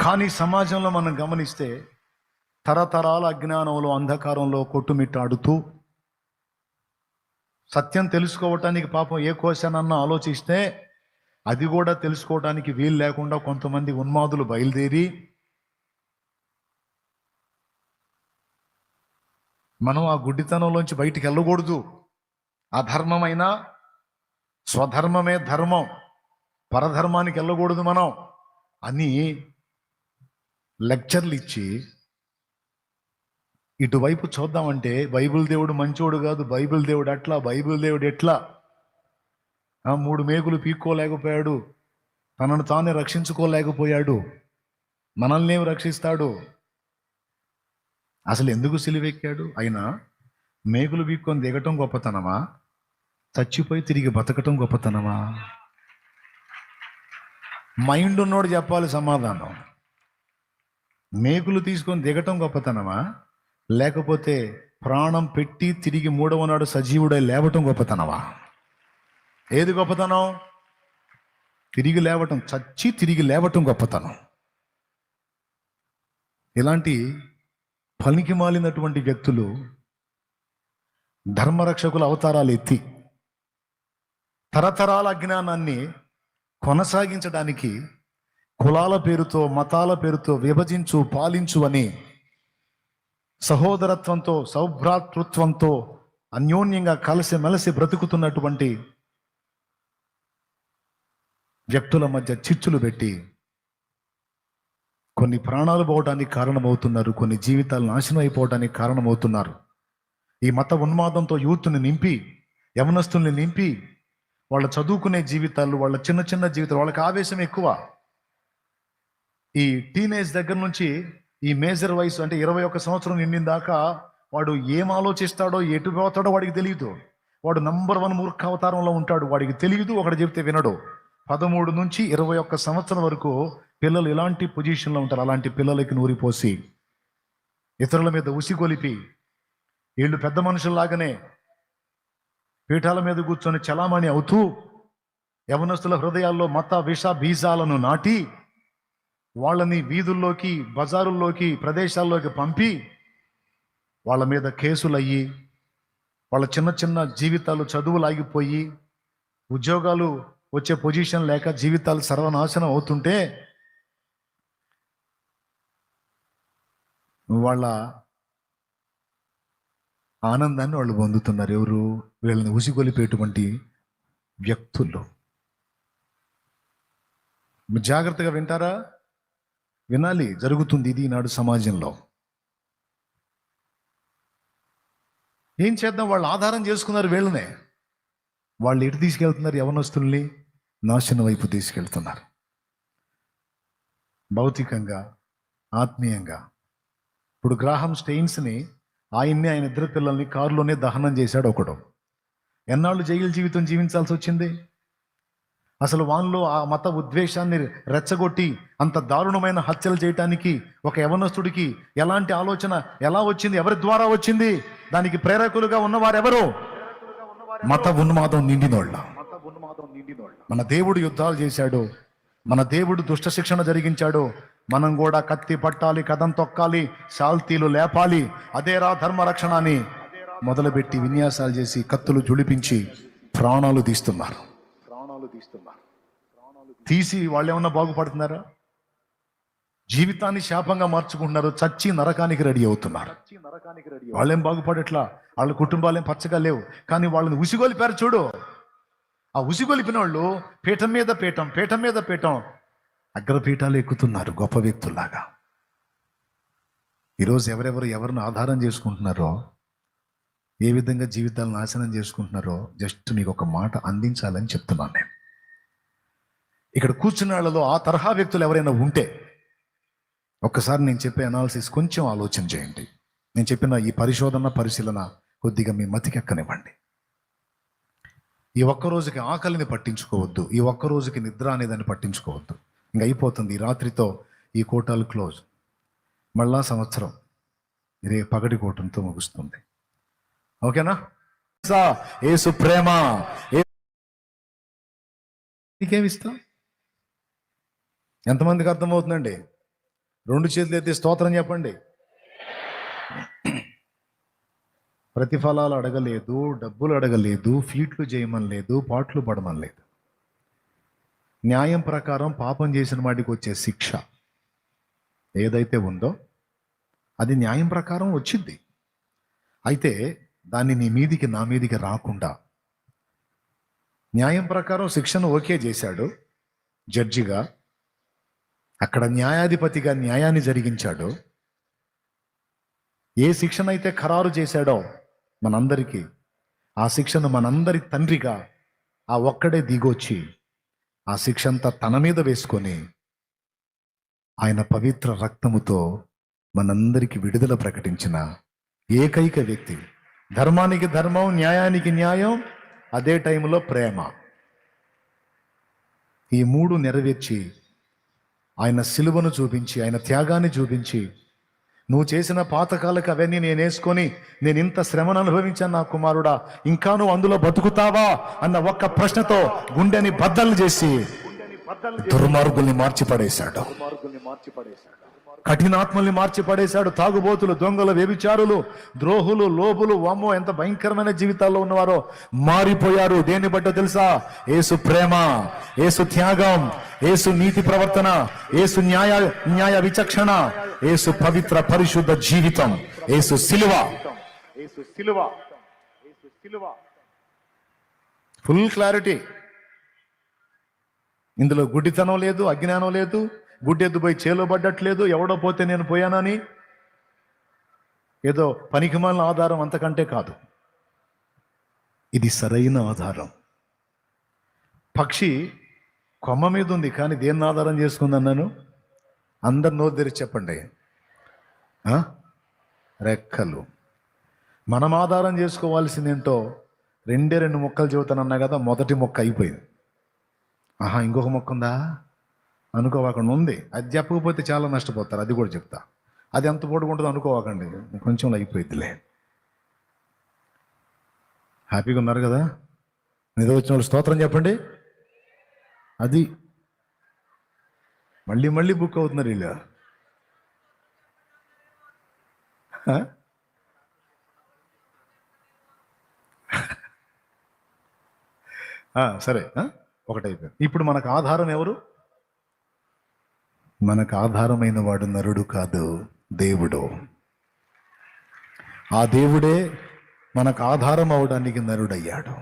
కానీ సమాజంలో మనం గమనిస్తే తరతరాల అజ్ఞానంలో, అంధకారంలో కొట్టుమిట్టాడుతూ సత్యం తెలుసుకోవటానికి పాపం ఏ కోశానన్నా ఆలోచిస్తే అది కూడా తెలుసుకోవడానికి వీలు లేకుండా కొంతమంది ఉన్మాదులు బయలుదేరి మనం ఆ గుడ్డితనంలోంచి బయటికి వెళ్ళకూడదు. అధర్మమైనా స్వధర్మమే ధర్మం, పరధర్మానికి వెళ్ళకూడదు మనం అని లెక్చర్లు ఇచ్చి ఇటువైపు చూద్దామంటే బైబిల్ దేవుడు మంచోడు కాదు, బైబిల్ దేవుడు అట్లా, బైబిల్ దేవుడు ఎట్లా, 3 మేకులు పీక్కోలేకపోయాడు, తనను తానే రక్షించుకోలేకపోయాడు, మనల్ని ఏమి రక్షిస్తాడు? అసలు ఎందుకు సిలువెక్కాడు? అయినా మేకులు పీక్కొని దిగటం గొప్పతనమా? చచ్చిపోయి తిరిగి బతకటం గొప్పతనమా? మైండ్ ఉన్నోడు చెప్పాలి సమాధానం. మేకులు తీసుకొని దిగటం గొప్పతనమా, లేకపోతే ప్రాణం పెట్టి తిరిగి 3వ నాడు సజీవుడై లేవటం గొప్పతనమా? ఏది గొప్పతనం? తిరిగి లేవటం, చచ్చి తిరిగి లేవటం గొప్పతనం. ఇలాంటి పనికి మాలినటువంటి వ్యక్తులు ధర్మరక్షకుల అవతారాలు ఎత్తి తరతరాల అజ్ఞానాన్ని కొనసాగించడానికి కులాల పేరుతో, మతాల పేరుతో విభజించు, పాలించు అని సహోదరత్వంతో, సౌభ్రాతృత్వంతో అన్యోన్యంగా కలిసిమెలిసి బ్రతుకుతున్నటువంటి వ్యక్తుల మధ్య చిచ్చులు పెట్టి కొన్ని ప్రాణాలు పోవడానికి కారణమవుతున్నారు, కొన్ని జీవితాలు నాశనం అయిపోవడానికి కారణమవుతున్నారు. ఈ మత ఉన్మాదంతో యూత్ని నింపి, యవనస్తుల్ని నింపి, వాళ్ళ చదువుకునే జీవితాలు, వాళ్ళ చిన్న చిన్న జీవితాలు, వాళ్ళకి ఆవేశం ఎక్కువ. ఈ టీనేజ్ దగ్గర నుంచి ఈ మేజర్ వయసు అంటే 21 సంవత్సరం నిండిన దాకా వాడు ఏం ఆలోచిస్తాడో, ఎటు పోతాడో వాడికి తెలియదు. వాడు నంబర్ 1 మూర్ఖ అవతారంలో ఉంటాడు. వాడికి తెలియదు, ఒకటి చెప్తే వినడు. 13 నుంచి 21 సంవత్సరం వరకు పిల్లలు ఎలాంటి పొజిషన్లో ఉంటారు? అలాంటి పిల్లలకి నూరిపోసి, ఇతరుల మీద ఉసిగొలిపి, వీళ్ళు పెద్ద మనుషుల్లాగానే పీఠాల మీద కూర్చొని చలామణి అవుతూ యవనస్తుల హృదయాల్లో మత విష బీజాలను నాటి వాళ్ళని వీధుల్లోకి, బజారుల్లోకి, ప్రదేశాల్లోకి పంపి వాళ్ళ మీద కేసులయ్యి, వాళ్ళ చిన్న చిన్న జీవితాలు, చదువులు ఆగిపోయి, ఉద్యోగాలు వచ్చే పొజిషన్ లేక జీవితాలు సర్వనాశనం అవుతుంటే వాళ్ళ ఆనందాన్ని వాళ్ళు పొందుతున్నారు. ఎవరు? వీళ్ళని ఉసిగొలిపేటువంటి వ్యక్తులు. మీరు జాగ్రత్తగా వింటారా? వినాలి. జరుగుతుంది ఇది ఈనాడు సమాజంలో. ఏం చేద్దాం? వాళ్ళు ఆధారం చేసుకున్నారు వీళ్ళనే. వాళ్ళు ఎటు తీసుకెళ్తున్నారు? యవనస్తుల్ని నాశనం వైపు తీసుకెళ్తున్నారు. భౌతికంగా, ఆత్మీయంగా. ఇప్పుడు గ్రాహం స్టెయిన్స్ని, ఆయన ఇద్దరు పిల్లల్ని కారులోనే దహనం చేశాడు ఒకడు. ఎన్నాళ్ళు జైలు జీవితం జీవించాల్సి వచ్చింది? అసలు వాళ్ళలో ఆ మత ఉద్వేషాన్ని రెచ్చగొట్టి అంత దారుణమైన హత్యలు చేయటానికి ఒక యవనస్తుడికి ఎలాంటి ఆలోచన ఎలా వచ్చింది? ఎవరి ద్వారా వచ్చింది? దానికి ప్రేరకులుగా ఉన్నవారెవరు? మత ఉన్మాదం నిండినోళ్ళ. మన దేవుడు యుద్ధాలు చేశాడు, మన దేవుడు దుష్ట శిక్షణ జరిగించాడు. మనం కూడా కత్తి పట్టాలి, కదం తొక్కాలి, శాల్తీలు లేపాలి. అదేరా ధర్మరక్షణ అని మొదలుపెట్టి విన్యాసాలు చేసి కత్తులు జుడిపించి ప్రాణాలు తీస్తున్నారు. తీసి వాళ్ళు ఏమన్నా బాగుపడుతున్నారా? జీవితాన్ని శాపంగా మార్చుకుంటున్నారు. చచ్చి నరకానికి రెడీ అవుతున్నారు. వాళ్ళేం బాగుపడట్లా, వాళ్ళ కుటుంబాలేం పచ్చగా లేవు. కానీ వాళ్ళని ఉసిగొలిపారు చూడు. ఆ ఉసిగొలిపిన వాళ్ళు పీఠం మీద పీఠం, పీఠం మీద పీఠం, అగ్రపీఠాలు ఎక్కుతున్నారు గొప్ప వ్యక్తుల్లాగా. ఈరోజు ఎవరిని ఆధారం చేసుకుంటున్నారో, ఏ విధంగా జీవితాలను నాశనం చేసుకుంటున్నారో జస్ట్ మీకు ఒక మాట అందించాలని చెప్తున్నాను నేను. ఇక్కడ కూర్చున్న వాళ్ళలో ఆ తరహా వ్యక్తులు ఎవరైనా ఉంటే ఒక్కసారి నేను చెప్పే అనాలిసిస్ కొంచెం ఆలోచన చేయండి. నేను చెప్పిన ఈ పరిశీలన కొద్దిగా మీ మతికెక్కనివ్వండి. ఈ ఒక్కరోజుకి ఆకలిని పట్టించుకోవద్దు, ఈ ఒక్కరోజుకి నిద్ర అనేదాన్ని పట్టించుకోవద్దు. ఇంక అయిపోతుంది ఈ రాత్రితో, ఈ కోటాలు క్లోజ్. మళ్ళా సంవత్సరం ఇదే పగటి కోటంతో ముగుస్తుంది. ఓకేనా? యేసు ప్రేమ నీకేమిస్తా? ఎంతమందికి అర్థమవుతుందండి? 2 చేతులు ఎత్తి స్తోత్రం చెప్పండి. ప్రతిఫలాలు అడగలేదు, డబ్బులు అడగలేదు, ఫీట్లు చేయమని లేదు, పాటలు పడమని లేదు. న్యాయం ప్రకారం పాపం చేసిన వాడికి వచ్చే శిక్ష ఏదైతే ఉందో అది న్యాయం ప్రకారం వచ్చింది. అయితే దాన్ని నీ మీదికి నా మీదికి రాకుండా న్యాయం ప్రకారం శిక్షను ఓకే చేశాడు జడ్జిగా. అక్కడ న్యాయాధిపతిగా న్యాయాన్ని జరిగించాడు. ఏ శిక్షణ అయితే ఖరారు చేశాడో మనందరికీ, ఆ శిక్షను మనందరి తండ్రిగా ఆ ఒక్కడే దిగొచ్చి ఆ శిక్ష అంతా తన మీద వేసుకొని ఆయన పవిత్ర రక్తముతో మనందరికీ విడుదల ప్రకటించిన ఏకైక వ్యక్తి. ధర్మానికి ధర్మం, న్యాయానికి న్యాయం, అదే టైంలో ప్రేమ. ఈ 3 నెరవేర్చి ఆయన సిలువను చూపించి, ఆయన త్యాగాన్ని చూపించి, నువ్వు చేసిన పాతకాలకు అవన్నీ నేను వేసుకొని నేను ఇంత శ్రమను అనుభవించాను నా కుమారుడా, ఇంకా నువ్వు అందులో బతుకుతావా అన్న ఒక్క ప్రశ్నతో గుండెని బద్దలు చేసి దుర్మార్గుల్ని మార్చి పడేశాడు. కఠినాత్మల్ని మార్చి పడేశాడు. తాగుబోతులు, దొంగలు, వ్యభిచారులు, ద్రోహులు, లోపులు, వామ్మో ఎంత భయంకరమైన జీవితాల్లో ఉన్నవారో మారిపోయారు. దేన్ని బట్టో తెలుసా? యేసు ప్రేమ, యేసు త్యాగం, యేసు నీతి ప్రవర్తన, యేసు న్యాయ విచక్షణ, యేసు పవిత్ర పరిశుద్ధ జీవితం, యేసు సిలువ. Full clarity. ఇందులో గుడ్డితనం లేదు, అజ్ఞానం లేదు, గుడ్డెద్దు పోయి చేలో పడ్డట్లేదు, ఎవడో పోతే నేను పోయానని ఏదో పనికిమాలిన ఆధారం, అంతకంటే కాదు. ఇది సరైన ఆధారం. పక్షి కొమ్మ మీద ఉంది, కానీ దేన్ని ఆధారం చేసుకుందన్నాను? అందరు నోరు తెరిచి చెప్పండి. రెక్కలు. మనం ఆధారం చేసుకోవాల్సిందేంటో 2 మొక్కలు చెబుతానన్నా కదా. మొదటి మొక్క అయిపోయింది. ఇంకొక మొక్క ఉందా అనుకోవాకండి. ఉంది. అది చెప్పకపోతే చాలా నష్టపోతారు. అది కూడా చెప్తా. అది ఎంత పొడుగుంటుందో అనుకోవాకండి, కొంచెం అయిపోయిద్దిలే. హ్యాపీగా ఉన్నారు కదా? నిద్ర వచ్చిన వాళ్ళు స్తోత్రం చెప్పండి. అది మళ్ళీ బుక్ అవుతున్నారు వీళ్ళు. సరే, ఒకటైపోయింది. ఇప్పుడు మనకు ఆధారం ఎవరు? మనకు ఆధారమైన వాడు నరుడు కాదు, దేవుడు. ఆ దేవుడే మనకు ఆధారం అవడానికి నరుడయ్యాడు.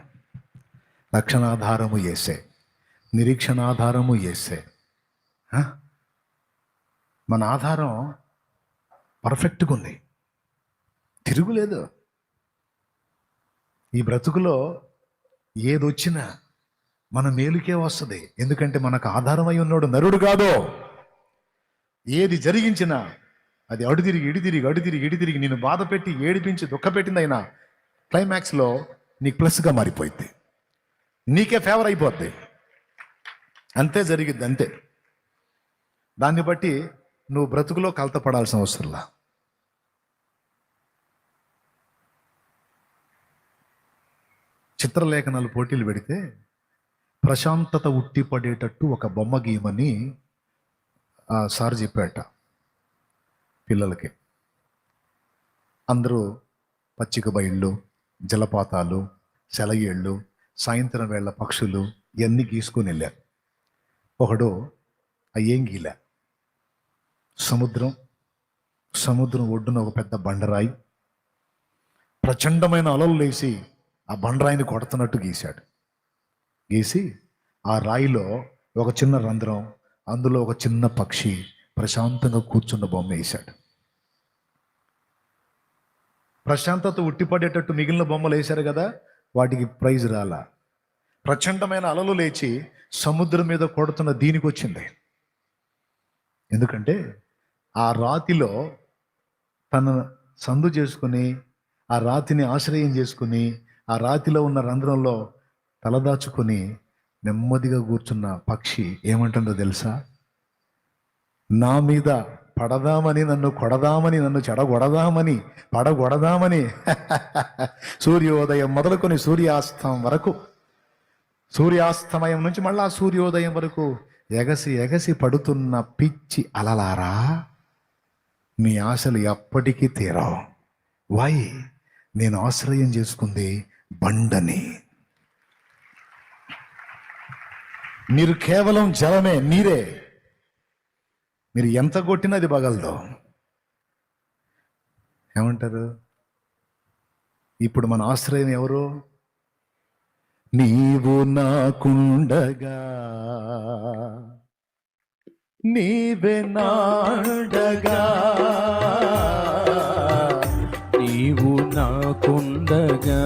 రక్షణాధారము యేసే, నిరీక్షణాధారము యేసే. మన ఆధారం పర్ఫెక్ట్గా ఉంది, తిరుగులేదు. ఈ బ్రతుకులో ఏదొచ్చినా మన మేలుకే వస్తుంది. ఎందుకంటే మనకు ఆధారమై ఉన్నాడు నరుడు కాదు. ఏది జరిగించినా అది అడు తిరిగి ఇడి తిరిగి నేను బాధ పెట్టి ఏడిపించి దుఃఖపెట్టింది అయినా క్లైమాక్స్లో నీకు ప్లస్గా మారిపోయింది, నీకే ఫేవర్ అయిపోద్ది. అంతే జరిగిద్ది, అంతే. దాన్ని బట్టి నువ్వు బ్రతుకులో కలతపడాల్సిన అవసరంలా. చిత్రలేఖనాలు పోటీలు పెడితే ప్రశాంతత ఉట్టిపడేటట్టు ఒక బొమ్మ గీయమని సార్ చెప్పాట పిల్లలకి. అందరూ పచ్చిక బయళ్ళు, జలపాతాలు, సెలయేళ్ళు, సాయంత్రం వేళ పక్షులు ఇవన్నీ గీసుకొని వెళ్ళారు. ఒకడు అయ్యేం గీలే. సముద్రం ఒడ్డున ఒక పెద్ద బండరాయి, ప్రచండమైన అలలు లేచి ఆ బండరాయిని కొడుతున్నట్టు గీశాడు. గీసి ఆ రాయిలో ఒక చిన్న రంధ్రం, అందులో ఒక చిన్న పక్షి ప్రశాంతంగా కూర్చున్న బొమ్మ వేశాడు. ప్రశాంతత ఉట్టిపడేటట్టు మిగిలిన బొమ్మలు వేశారు కదా, వాటికి ప్రైజ్ రాలా. ప్రచండమైన అలలు లేచి సముద్రం మీద కొడుతున్న దీనికి వచ్చింది. ఎందుకంటే ఆ రాతిలో తన సందు చేసుకుని, ఆ రాతిని ఆశ్రయం చేసుకుని, ఆ రాతిలో ఉన్న రంధ్రంలో తలదాచుకొని నెమ్మదిగా కూర్చున్న పక్షి ఏమంటుందో తెలుసా? నా మీద పడదామని, నన్ను కొడదామని, నన్ను చెడగొడదామని, పడగొడదామని సూర్యోదయం మొదలుకొని సూర్యాస్తమయం నుంచి మళ్ళా సూర్యోదయం వరకు ఎగసి పడుతున్న పిచ్చి అలలారా, మీ ఆశలు ఎప్పటికీ తీరావు. వై? నేను ఆశ్రయం చేసుకుంది బండని. మీరు కేవలం జలమే, నీరే. మీరు ఎంత కొట్టినా అది పగలదు. ఏమంటారు? ఇప్పుడు మన ఆశ్రయం ఎవరు? నీవు నాకుండగా, నీవే నాడగా, నీవు నాకుండగా,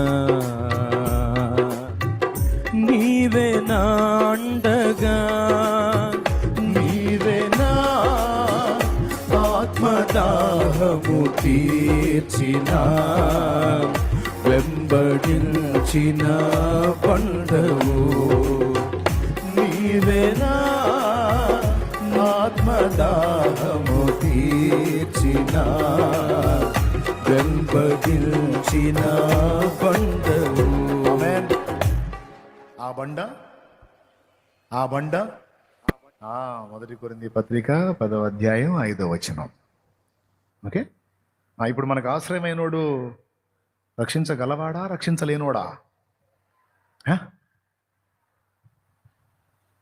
నీవే నాండగా, నీవే నా ఆత్మదాహము తీర్చిన, వెంబడించిన పండవు. నీవే నా ఆత్మదాహము తీర్చిన, వెంబడించిన పండవు. ఆ బండ 1 కొరింథీ పత్రిక 10వ అధ్యాయం 5వ వచనం. ఓకే, ఇప్పుడు మనకు ఆశ్రయమైనోడు రక్షించగలవాడా, రక్షించలేనోడా?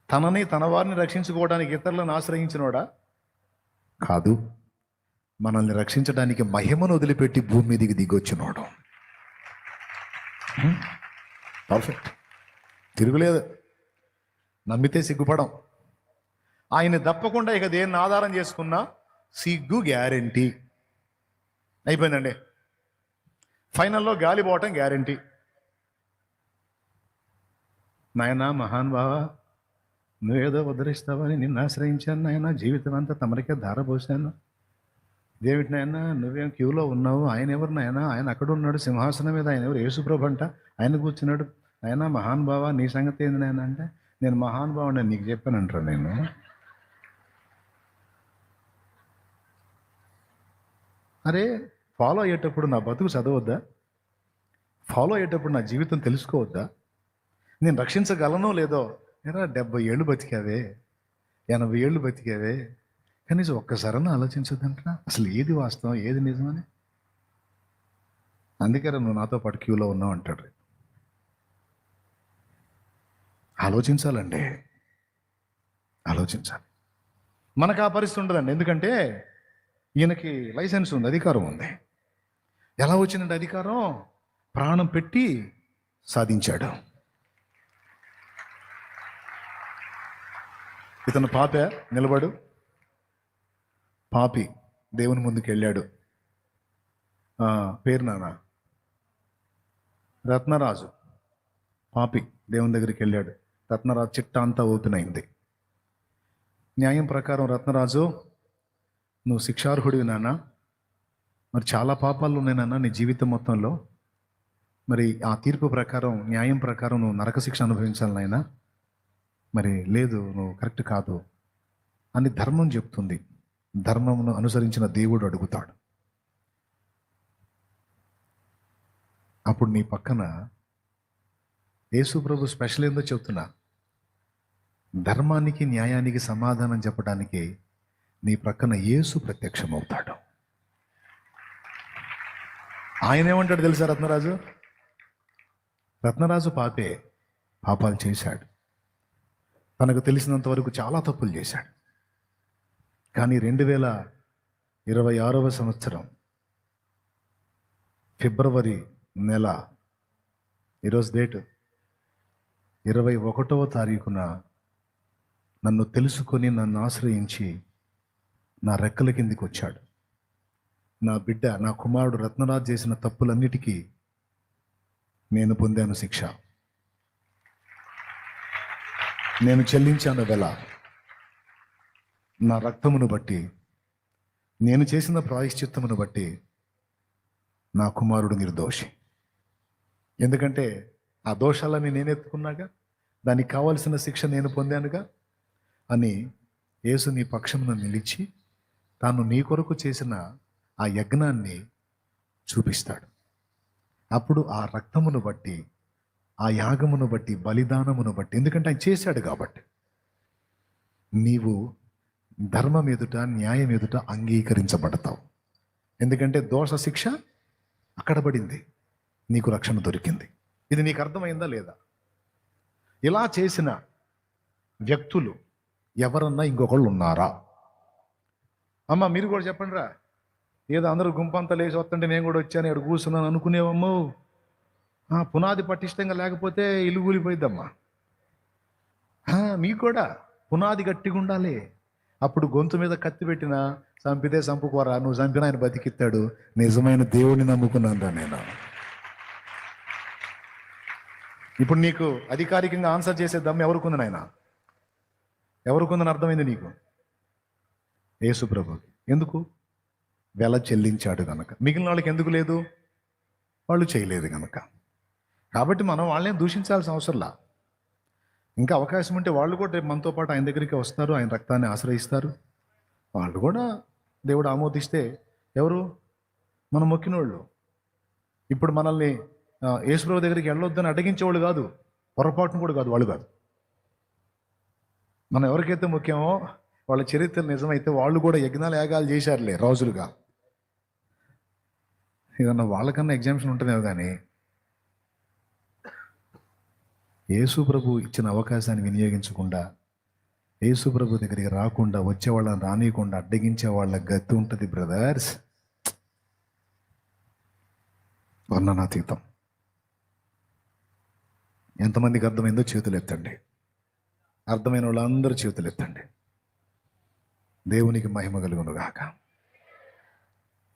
తనని, తన వారిని రక్షించుకోవడానికి ఇతరులను ఆశ్రయించినోడా? కాదు, మనల్ని రక్షించడానికి మహిమను వదిలిపెట్టి భూమి మీదికి దిగొచ్చినోడు. పర్ఫెక్ట్, తిరుగులేదు. నమ్మితే సిగ్గుపడం. ఆయన తప్పకుండా ఇక దేన్ని ఆధారం చేసుకున్నా సిగ్గు గ్యారెంటీ. అయిపోయిందండి. ఫైనల్లో గాలి పోవటం గ్యారెంటీ. నాయనా మహాన్ బావా, నువ్వేదో ఉద్ధరిస్తావని నిన్ను ఆశ్రయించాను నాయన, జీవితం అంతా తమరికే ధారపోసాను. ఇదేమిటి నాయన, నువ్వేం క్యూలో ఉన్నావు? ఆయన ఎవరు నాయన? ఆయన అక్కడ ఉన్నాడు సింహాసనం మీద. ఆయన ఎవరు? యేసుప్రభు అంట. ఆయన కూర్చున్నాడు. ఆయన మహాన్ బావా, నీ సంగతి ఏంది నాయన అంటే, నేను మహాన్ బావ నేను నీకు చెప్పానంటారా? నేను అరే, ఫాలో అయ్యేటప్పుడు నా బతుకు చదవద్దా? ఫాలో అయ్యేటప్పుడు నా జీవితం తెలుసుకోవద్దా? నేను రక్షించగలనో లేదో? ఎరా 70 ఏళ్ళు బతికావే, 80 ఏళ్ళు బతికావే, కనీసం ఒక్కసారన్నా ఆలోచించద్దంటరా అసలు ఏది వాస్తవం, ఏది నిజమని. అందుకే నువ్వు నాతో పాటు క్యూలో ఉన్నావు అంటాడు. ఆలోచించాలండి, ఆలోచించాలి. మనకు ఆ పరిస్థితి ఉండదండి. ఎందుకంటే ఈయనకి లైసెన్స్ ఉంది, అధికారం ఉంది. ఎలా వచ్చిందంటే అధికారం? ప్రాణం పెట్టి సాధించాడు. ఇతను పాపే, నిలబడు. పాపి దేవుని ముందుకు వెళ్ళాడు. పేరు నాన్న రత్నరాజు. పాపి దేవుని దగ్గరికి వెళ్ళాడు. రత్నరాజు చిట్టా అంతా ఓపెన్ అయింది. న్యాయం ప్రకారం రత్నరాజు, నువ్వు శిక్షార్హుడివి నాన్న. మరి చాలా పాపాలు ఉన్నాయి నాన్న నీ జీవితం మొత్తంలో. మరి ఆ తీర్పు ప్రకారం, న్యాయం ప్రకారం నువ్వు నరకశిక్ష అనుభవించాలి నాయనా. మరి లేదు, నువ్వు కరెక్ట్ కాదు అని ధర్మం చెప్తుంది. ధర్మమును అనుసరించిన దేవుడు అడుగుతాడు. అప్పుడు నీ పక్కన యేసు ప్రభు స్పెషల్ ఏందో చెప్తున్నా. ధర్మానికి న్యాయానికి సమాధానం చెప్పడానికి నీ ప్రక్కన యేసు ప్రత్యక్షమవుతాడు. ఆయన ఏమంటాడు తెలుసా? రత్నరాజు పాపే, పాపాలు చేశాడు. తనకు తెలిసినంత వరకు చాలా తప్పులు చేశాడు. కానీ 2026వ సంవత్సరం ఫిబ్రవరి నెల, ఈరోజు డేటు 21వ తారీఖున నన్ను తెలుసుకొని నన్ను ఆశ్రయించి నా రెక్కల కిందికి వచ్చాడు. నా బిడ్డ, నా కుమారుడు రత్నరాజు చేసిన తప్పులన్నిటికీ నేను పొందాను శిక్ష. నేను చెల్లించాను వెల. నా రక్తమును బట్టి, నేను చేసిన ప్రాయశ్చిత్తమును బట్టి నా కుమారుడు నిర్దోషి. ఎందుకంటే ఆ దోషాలని నేను ఎత్తుకున్నాగా, దానికి కావలసిన శిక్ష నేను పొందానుగా అని యేసు నీ పక్షమున నిలిచి తాను నీ కొరకు చేసిన ఆ యజ్ఞాన్ని చూపిస్తాడు. అప్పుడు ఆ రక్తమును బట్టి, ఆ యాగమును బట్టి, బలిదానమును బట్టి, ఎందుకంటే ఆయన చేశాడు కాబట్టి నీవు ధర్మం ఎదుట, న్యాయం ఎదుట అంగీకరించబడతావు. ఎందుకంటే దోష శిక్ష అక్కడ పడింది, నీకు రక్షణ దొరికింది. ఇది నీకు అర్థమైందా లేదా? ఇలా చేసిన వ్యక్తులు ఎవరన్నా ఇంకొకళ్ళు ఉన్నారా? అమ్మ మీరు కూడా చెప్పండి రా. ఏదో అందరూ గుంపంతా లేచి వస్తుంటే నేను కూడా వచ్చాను, ఇక్కడ కూర్చున్నాను అనుకునేవమ్మో. పునాది పటిష్టంగా లేకపోతే ఇల్లు కూలిపోయిద్దమ్మా. మీకు కూడా పునాది గట్టిగా ఉండాలి. అప్పుడు గొంతు మీద కత్తి పెట్టినా చంపితే చంపుకోరా, నువ్వు చంపిన ఆయన బతికిస్తాడు. నిజమైన దేవుడిని నమ్ముకున్నాను రా నేను. ఇప్పుడు నీకు అధికారికంగా ఆన్సర్ చేసే దమ్ము ఎవరికుంది నాయన? ఎవరికుందని అర్థమైంది నీకు? యేసు ప్రభు. ఎందుకు? వెల చెల్లించాడు కనుక. మిగిలిన వాళ్ళకి ఎందుకు లేదు? వాళ్ళు చేయలేదు కనుక. కాబట్టి మనం వాళ్ళని దూషించాల్సిన అవసరంలా. ఇంకా అవకాశం ఉంటే వాళ్ళు కూడా రేపు మనతో పాటు ఆయన దగ్గరికి వస్తారు, ఆయన రక్తాన్ని ఆశ్రయిస్తారు. వాళ్ళు కూడా దేవుడు ఆమోదిస్తే ఎవరు? మనం మొక్కినోళ్ళు. ఇప్పుడు మనల్ని యేసుప్రభు దగ్గరికి వెళ్ళొద్దని అడ్డగించేవాళ్ళు కాదు, పొరపాటును కూడా కాదు, వాళ్ళు కాదు. మనం ఎవరికైతే ముఖ్యమో వాళ్ళ చరిత్ర నిజమైతే వాళ్ళు కూడా యజ్ఞాలు యాగాలు చేశారులే రాజులుగా. ఏదన్నా వాళ్ళకన్నా ఎగ్జామ్షన్ ఉంటుందేమో కానీ యేసు ప్రభు ఇచ్చిన అవకాశాన్ని వినియోగించకుండా, యేసు ప్రభు దగ్గరికి రాకుండా, వచ్చే వాళ్ళని రానియకుండా అడ్డగించే వాళ్ళ గతి ఉంటుంది బ్రదర్స్. వర్ణనాతీతం. ఎంతమందికి అర్థమైందో చేతులు ఎత్తండి. అర్థమైన వాళ్ళందరూ చేతులు ఎత్తండి. దేవునికి మహిమ కలుగును గాక.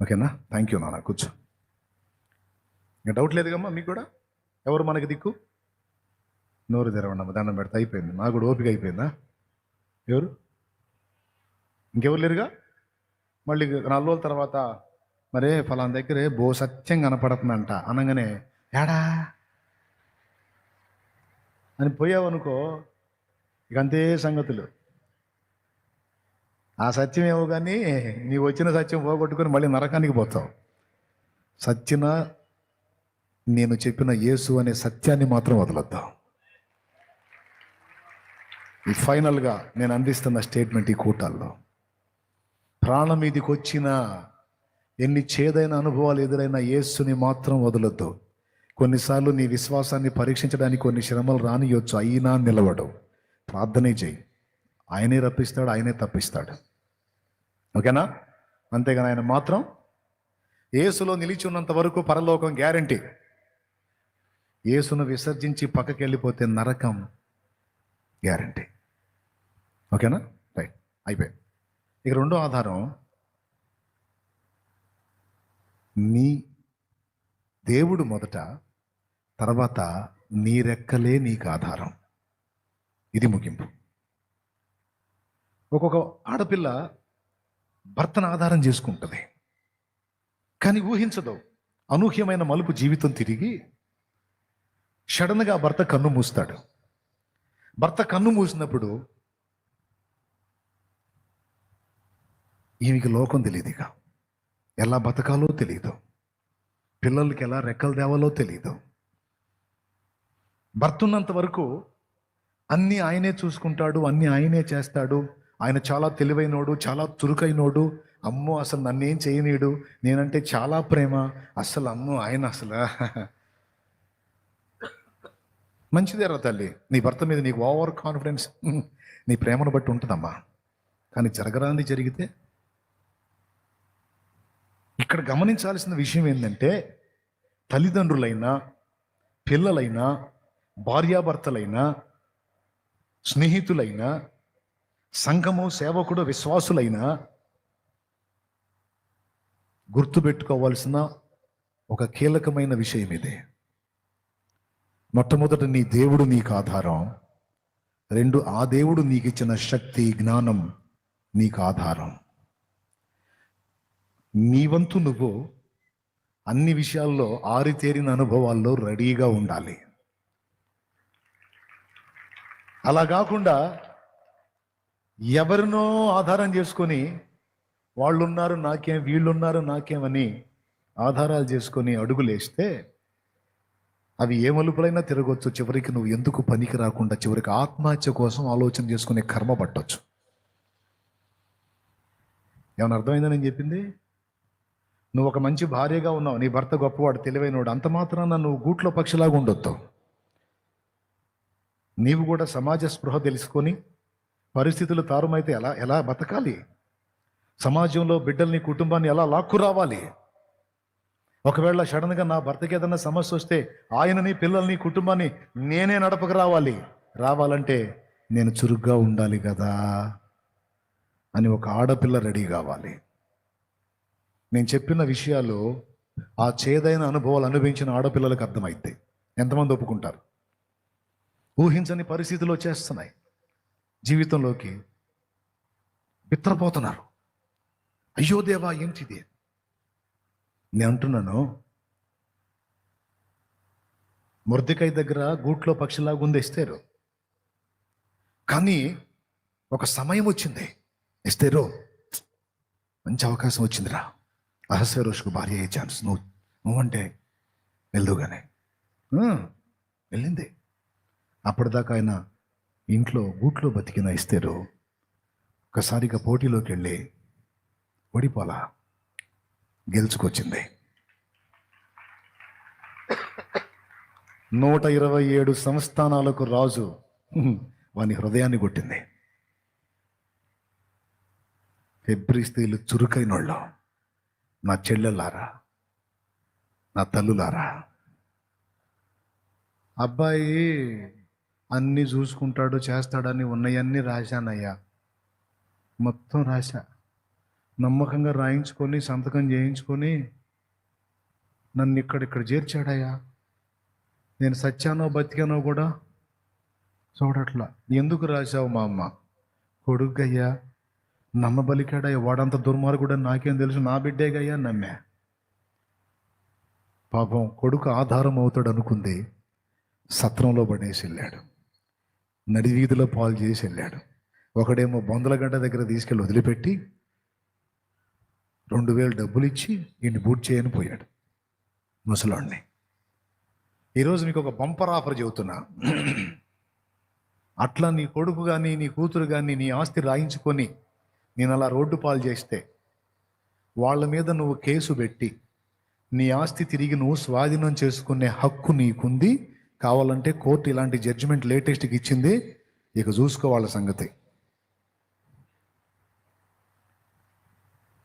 ఓకేనా? థ్యాంక్ యూ నాన్న. కూర్చో. ఇంకా డౌట్ లేదుగమ్మా మీకు కూడా? ఎవరు మనకి దిక్కు? నోరు తెరవండి అమ్మ, దండం పెడితే అయిపోయింది. నాకు కూడా ఓపిక అయిపోయిందా? ఎవరు? ఇంకెవరు లేరుగా? మళ్ళీ 4 రోజుల తర్వాత మరే ఫలానా దగ్గరే బో సత్యం కనపడుతుందంట అనగానే ఏడా అని పోయావనుకో, ఇక అంతే సంగతులు. ఆ సత్యం ఏమో కానీ నీవు వచ్చిన సత్యం పోగొట్టుకొని మళ్ళీ నరకానికి పోతావు. సత్యన నేను చెప్పిన యేసు అనే సత్యాన్ని మాత్రం వదలొద్దాం. ఈ ఫైనల్గా నేను అందిస్తున్న స్టేట్మెంట్ ఈ కూటాల్లో, ప్రాణం మీదికి వచ్చిన ఎన్ని చేదైన అనుభవాలు ఎదురైనా యేసుని మాత్రం వదలొద్దు. కొన్నిసార్లు నీ విశ్వాసాన్ని పరీక్షించడానికి కొన్ని శ్రమలు రానియొచ్చు, అయినా నిలవడు. ప్రార్థనే చేయి. ఆయనే రప్పిస్తాడు, ఆయనే తప్పిస్తాడు. ఓకేనా? అంతేగాని ఆయన మాత్రం యేసులో నిలిచి ఉన్నంత వరకు పరలోకం గ్యారంటీ. యేసును విసర్జించి పక్కకి వెళ్ళిపోతే నరకం గ్యారంటీ. ఓకేనా? రైట్, అయిపోయి. ఇక రెండో ఆధారం, నీ దేవుడు మొదట, తర్వాత నీ రెక్కలే నీకు ఆధారం. ఇది ముగింపు. ఒక్కొక్క ఆడపిల్ల భర్తను ఆధారం చేసుకుంటుంది, కానీ ఊహించదు అనూహ్యమైన మలుపు జీవితం తిరిగి సడన్గా భర్త కన్ను మూస్తాడు. భర్త కన్ను మూసినప్పుడు ఈమెకి లోకం తెలియదు, ఇక ఎలా బతకాలో తెలియదు, పిల్లలకి ఎలా రెక్కలు తేవాలో తెలియదు. భర్త ఉన్నంత వరకు అన్నీ ఆయనే చూసుకుంటాడు, అన్నీ ఆయనే చేస్తాడు, ఆయన చాలా తెలివైనోడు, చాలా చురుకైనోడు, అమ్మో అసలు నన్నేం చేయనీడు, నేనంటే చాలా ప్రేమ, అసలు అమ్మో ఆయన అసలు మంచిదేరా తల్లి, నీ భర్త మీద నీకు ఓవర్ కాన్ఫిడెన్స్, నీ ప్రేమను బట్టి ఉంటుందమ్మా. కానీ జరగరాంది జరిగితే, ఇక్కడ గమనించాల్సిన విషయం ఏంటంటే, తల్లిదండ్రులైనా, పిల్లలైనా, భార్యాభర్తలైనా, స్నేహితులైనా, సంఘము, సేవకుడు, విశ్వాసులైనా గుర్తుపెట్టుకోవాల్సిన ఒక కీలకమైన విషయం ఇదే. మొట్టమొదట నీ దేవుడు నీకు ఆధారం. రెండు, ఆ దేవుడు నీకు ఇచ్చిన శక్తి, జ్ఞానం నీకు ఆధారం. నీ వంతు నువ్వు అన్ని విషయాల్లో ఆరితేరిన అనుభవాల్లో రెడీగా ఉండాలి. అలా కాకుండా ఎవరినో ఆధారం చేసుకొని వాళ్ళున్నారు నాకేం, వీళ్ళున్నారు నాకేమని ఆధారాలు చేసుకొని అడుగులేస్తే అవి ఏ మలుపులైనా తిరగొచ్చు. చివరికి నువ్వు ఎందుకు పనికి రాకుండా చివరికి ఆత్మహత్య కోసం ఆలోచన చేసుకునే కర్మ పట్టొచ్చు. ఏమైనా అర్థమైందా నేను చెప్పింది? నువ్వు ఒక మంచి భార్యగా ఉన్నావు, నీ భర్త గొప్పవాడు, తెలివైనవాడు, అంత మాత్రాన నువ్వు గూట్లో పక్షిలాగా ఉండొద్దు. నీవు కూడా సమాజ స్పృహ తెలుసుకొని పరిస్థితులు తారుమైతే ఎలా ఎలా బతకాలి, సమాజంలో బిడ్డల్ని, కుటుంబాన్ని ఎలా లాక్కు రావాలి. ఒకవేళ సడన్గా నా భర్తకి ఏదైనా సమస్య వస్తే ఆయనని, పిల్లల్ని, కుటుంబాన్ని నేనే నడపక రావాలంటే నేను చురుగ్గా ఉండాలి కదా అని ఒక ఆడపిల్ల రెడీ కావాలి. నేను చెప్పిన విషయాలు ఆ చేదైన అనుభవాలు అనుభవించిన ఆడపిల్లలకు అర్థమైతే ఎంతమంది ఒప్పుకుంటారు? ఊహించని పరిస్థితులు వచ్చేస్తున్నాయి జీవితంలోకి, బిత్రపోతున్నారు. అయ్యో దేవా ఏంటిది? నేను అంటున్నాను, మొర్దెకై దగ్గర గూట్లో పక్షిలాగా ఉంది ఎస్తేరు. కానీ ఒక సమయం వచ్చింది, ఎస్తేరు మంచి అవకాశం వచ్చిందిరా, అహస్వేరోషుకు భార్య అయ్యే ఛాన్స్, నువ్వంటే వెళ్దుగానే వెళ్ళింది. అప్పటిదాకా ఆయన ఇంట్లో గూట్లో బతికిన ఎస్తేరు ఒకసారిగా పోటీలోకి వెళ్ళి ఓడిపోలా, గెలుచుకొచ్చింది. 127 సంస్థానాలకు రాజు వాని హృదయాన్ని కొట్టింది. హెబ్రీ స్త్రీలు చురుకైనోళ్ళు, నా చెల్లెలారా, నా తల్లులారా, అబ్బాయి అన్నీ చూసుకుంటాడు, చేస్తాడని ఉన్నాయన్నీ రాశానయ్యా, మొత్తం రాశా, నమ్మకంగా రాయించుకొని సంతకం చేయించుకొని నన్ను ఇక్కడ చేర్చాడయ్యా, నేను సత్యానో బతికానో కూడా చూడట్లా. ఎందుకు రాశావు మా అమ్మ? కొడుకయ్యా, నమ్మబలికాడయ్యా, వాడంత దుర్మార్గుడు నాకేం తెలుసు, నా బిడ్డేగయ్యా నమ్మా. పాపం కొడుకు ఆధారం అవుతాడు అనుకుంది, సత్రంలో పడేసి వెళ్ళాడు, నడివీధిలో పాలు చేసి వెళ్ళాడు. ఒకడేమో బొందలగడ్డ దగ్గర తీసుకెళ్ళి వదిలిపెట్టి 2000 డబ్బులు ఇచ్చి ఈయన్ని బూట్ చేయని పోయాడు ముసలాడిని. ఈరోజు మీకు ఒక బంపర్ ఆఫర్ చెబుతున్నా, అట్లా నీ కొడుకు కానీ నీ కూతురు కానీ నీ ఆస్తి రాయించుకొని నేను అలా రోడ్డు పాలు చేస్తే వాళ్ళ మీద నువ్వు కేసు పెట్టి నీ ఆస్తి తిరిగి నువ్వు స్వాధీనం చేసుకునే హక్కు నీకుంది. కావాలంటే కోర్టు ఇలాంటి జడ్జిమెంట్ లేటెస్ట్కి ఇచ్చింది, ఇక చూసుకో వాళ్ళ సంగతి.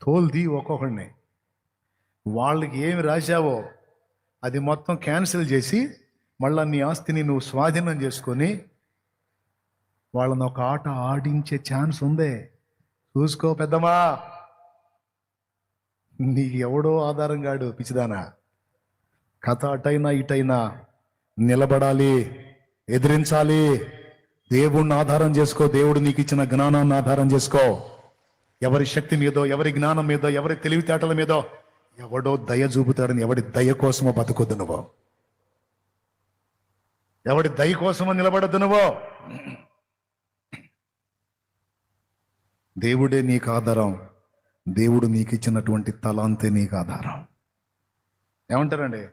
తోల్ది ఒక్కొక్కడిని, వాళ్ళకి ఏమి రాశావో అది మొత్తం క్యాన్సిల్ చేసి మళ్ళా నీ ఆస్తిని నువ్వు స్వాధీనం చేసుకొని వాళ్ళని ఒక ఆట ఆడించే ఛాన్స్ ఉందే. చూసుకో పెద్దమ్మా, నీకు ఎవడో ఆధారం కాడు పిచ్చిదానా. కథ అటైనా ఇటైనా నిలబడాలి, ఎదిరించాలి. దేవుణ్ణి ఆధారం చేసుకో, దేవుడు నీకు ఇచ్చిన జ్ఞానాన్ని ఆధారం చేసుకో. ఎవరి శక్తి మీదో, ఎవరి జ్ఞానం మీదో, ఎవరి తెలివితేటల మీదో ఎవడో దయ చూపుతాడని ఎవడి దయ కోసమో బతుకొద్దు నువ్వు. ఎవడి దయ కోసమో నిలబడద్దు నువ్వు. దేవుడే నీకు ఆధారం. దేవుడు నీకు ఇచ్చినటువంటి తలాంతే నీకు ఆధారం. ఏమంటారండి?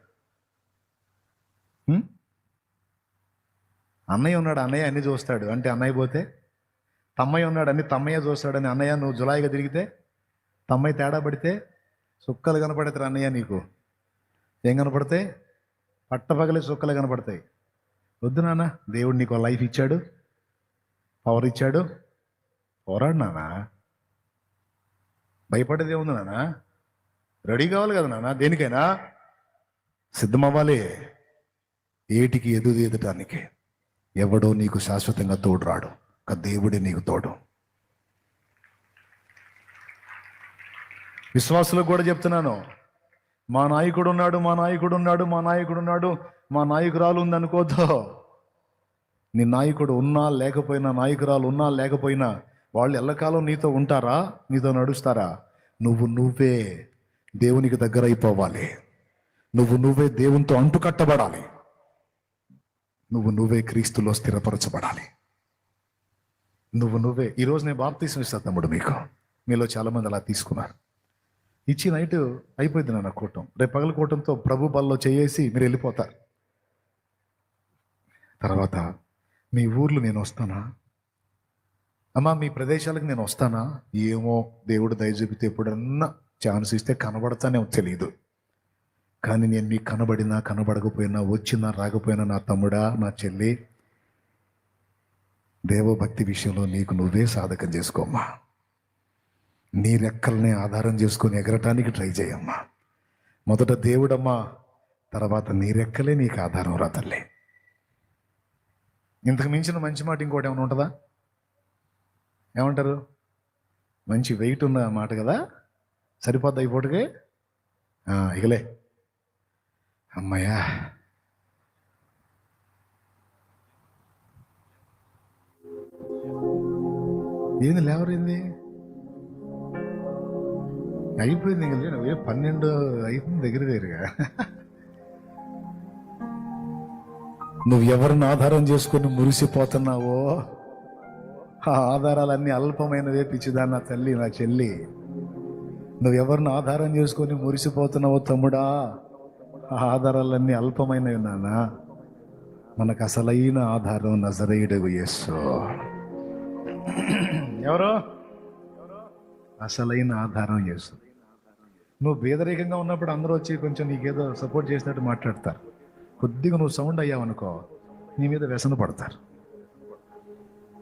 అన్నయ్య ఉన్నాడు, అన్నయ్య అన్ని చూస్తాడు అంటే అన్నయ్య పోతే, తమ్మయ్య ఉన్నాడు అన్ని తమ్మయ్య చూస్తాడని అన్నయ్య నువ్వు జులాయిగా తిరిగితే, తమ్మయ్య తేడా పడితే సుక్కలు కనపడతారు అన్నయ్య నీకు. ఏం కనపడతాయి? పట్టపగలే సుక్కలు కనపడతాయి. వద్దు నాన్న, దేవుడు నీకు లైఫ్ ఇచ్చాడు, పవర్ ఇచ్చాడు, పోరాడు నాన్న. భయపడేది ఏముంది నాన్న? రెడీ కావాలి కదా నాన్న, దేనికైనా సిద్ధమవ్వాలి. ఏటికి ఎదుటానికి. ఎవడో నీకు శాశ్వతంగా తోడు రాడు, ఒక దేవుడే నీకు తోడు. విశ్వాసులకు కూడా చెప్తున్నాను, మా నాయకుడు ఉన్నాడు, మా నాయకుడు ఉన్నాడు, మా నాయకుడు ఉన్నాడు, మా నాయకురాలు ఉంది అనుకోద్దు. నీ నాయకుడు ఉన్నా లేకపోయినా, నాయకురాలు ఉన్నా లేకపోయినా వాళ్ళు ఎల్లకాలం నీతో ఉంటారా? నీతో నడుస్తారా? నువ్వే దేవునికి దగ్గర అయిపోవాలి. నువ్వే దేవునితో అంటుకట్టబడాలి. నువ్వే క్రీస్తులో స్థిరపరచబడాలి. నువ్వే. ఈరోజు నేను బాప్తీసం ఇస్తాను తమ్ముడు మీకు. మీలో చాలామంది అలా తీసుకున్నారు. ఇచ్చి నైట్ అయిపోయింది నాన్న కూటం. రేపు పగల కూటంతో ప్రభు బల్లో చేసి మీరు వెళ్ళిపోతారు. తర్వాత మీ ఊర్లు నేను వస్తానా అమ్మా, మీ ప్రదేశాలకు నేను వస్తానా? ఏమో, దేవుడు దయ చూపితే ఎప్పుడన్నా ఛాన్స్ ఇస్తే కనబడతానే తెలియదు. కానీ నేను మీకు కనబడినా కనబడకపోయినా, వచ్చినా రాకపోయినా, నా తమ్ముడా, నా చెల్లి, దేవభక్తి విషయంలో నీకు నువ్వే సాధకం చేసుకోమ్మా. నీ రెక్కల్ని ఆధారం చేసుకొని ఎగరటానికి ట్రై చేయమ్మా. మొదట దేవుడమ్మా, తర్వాత నీ రెక్కలే నీకు ఆధారం రా తల్లి. ఇంతకు మించిన మంచి మాట ఇంకోటి ఏమైనా ఉంటుందా? ఏమంటారు? మంచి వెయిట్ ఉన్న మాట కదా, సరిపోద్ది అయిపోటుకే. ఇగలే అమ్మయ్యా. ఏంది లేవరింది? అయిపోయింది కదా, 12 అయిపోయింది దగ్గరగా. నువ్వు ఎవరిని ఆధారం చేసుకొని మురిసిపోతున్నావో ఆ ఆధారాలన్నీ అల్పమైనవే పిచ్చిదా నా తల్లి, నా చెల్లి. నువ్వెవరిని ఆధారం చేసుకొని మురిసిపోతున్నావో తమ్ముడా, ఆ ఆధారాలన్నీ అల్పమైనవి నాన్న. మనకు అసలైన ఆధారం నజరేయుడగు యేసు. ఎవరు? అసలైన ఆధారం యేసు. నువ్వు బేదరికంగా ఉన్నప్పుడు అందరూ వచ్చి కొంచెం నీకేదో సపోర్ట్ చేసినట్టు మాట్లాడతారు. కొద్దిగా నువ్వు సౌండ్ అయ్యావనుకో, నీ మీద వ్యసన పడతారు.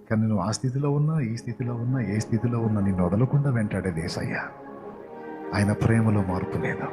కానీ నువ్వు ఆ స్థితిలో ఉన్నా, ఈ స్థితిలో ఉన్నా, ఏ స్థితిలో ఉన్నా నిన్ను వదలకుండా వెంటాడేది యేసయ్య. ఆయన ప్రేమలో మార్పు లేదు.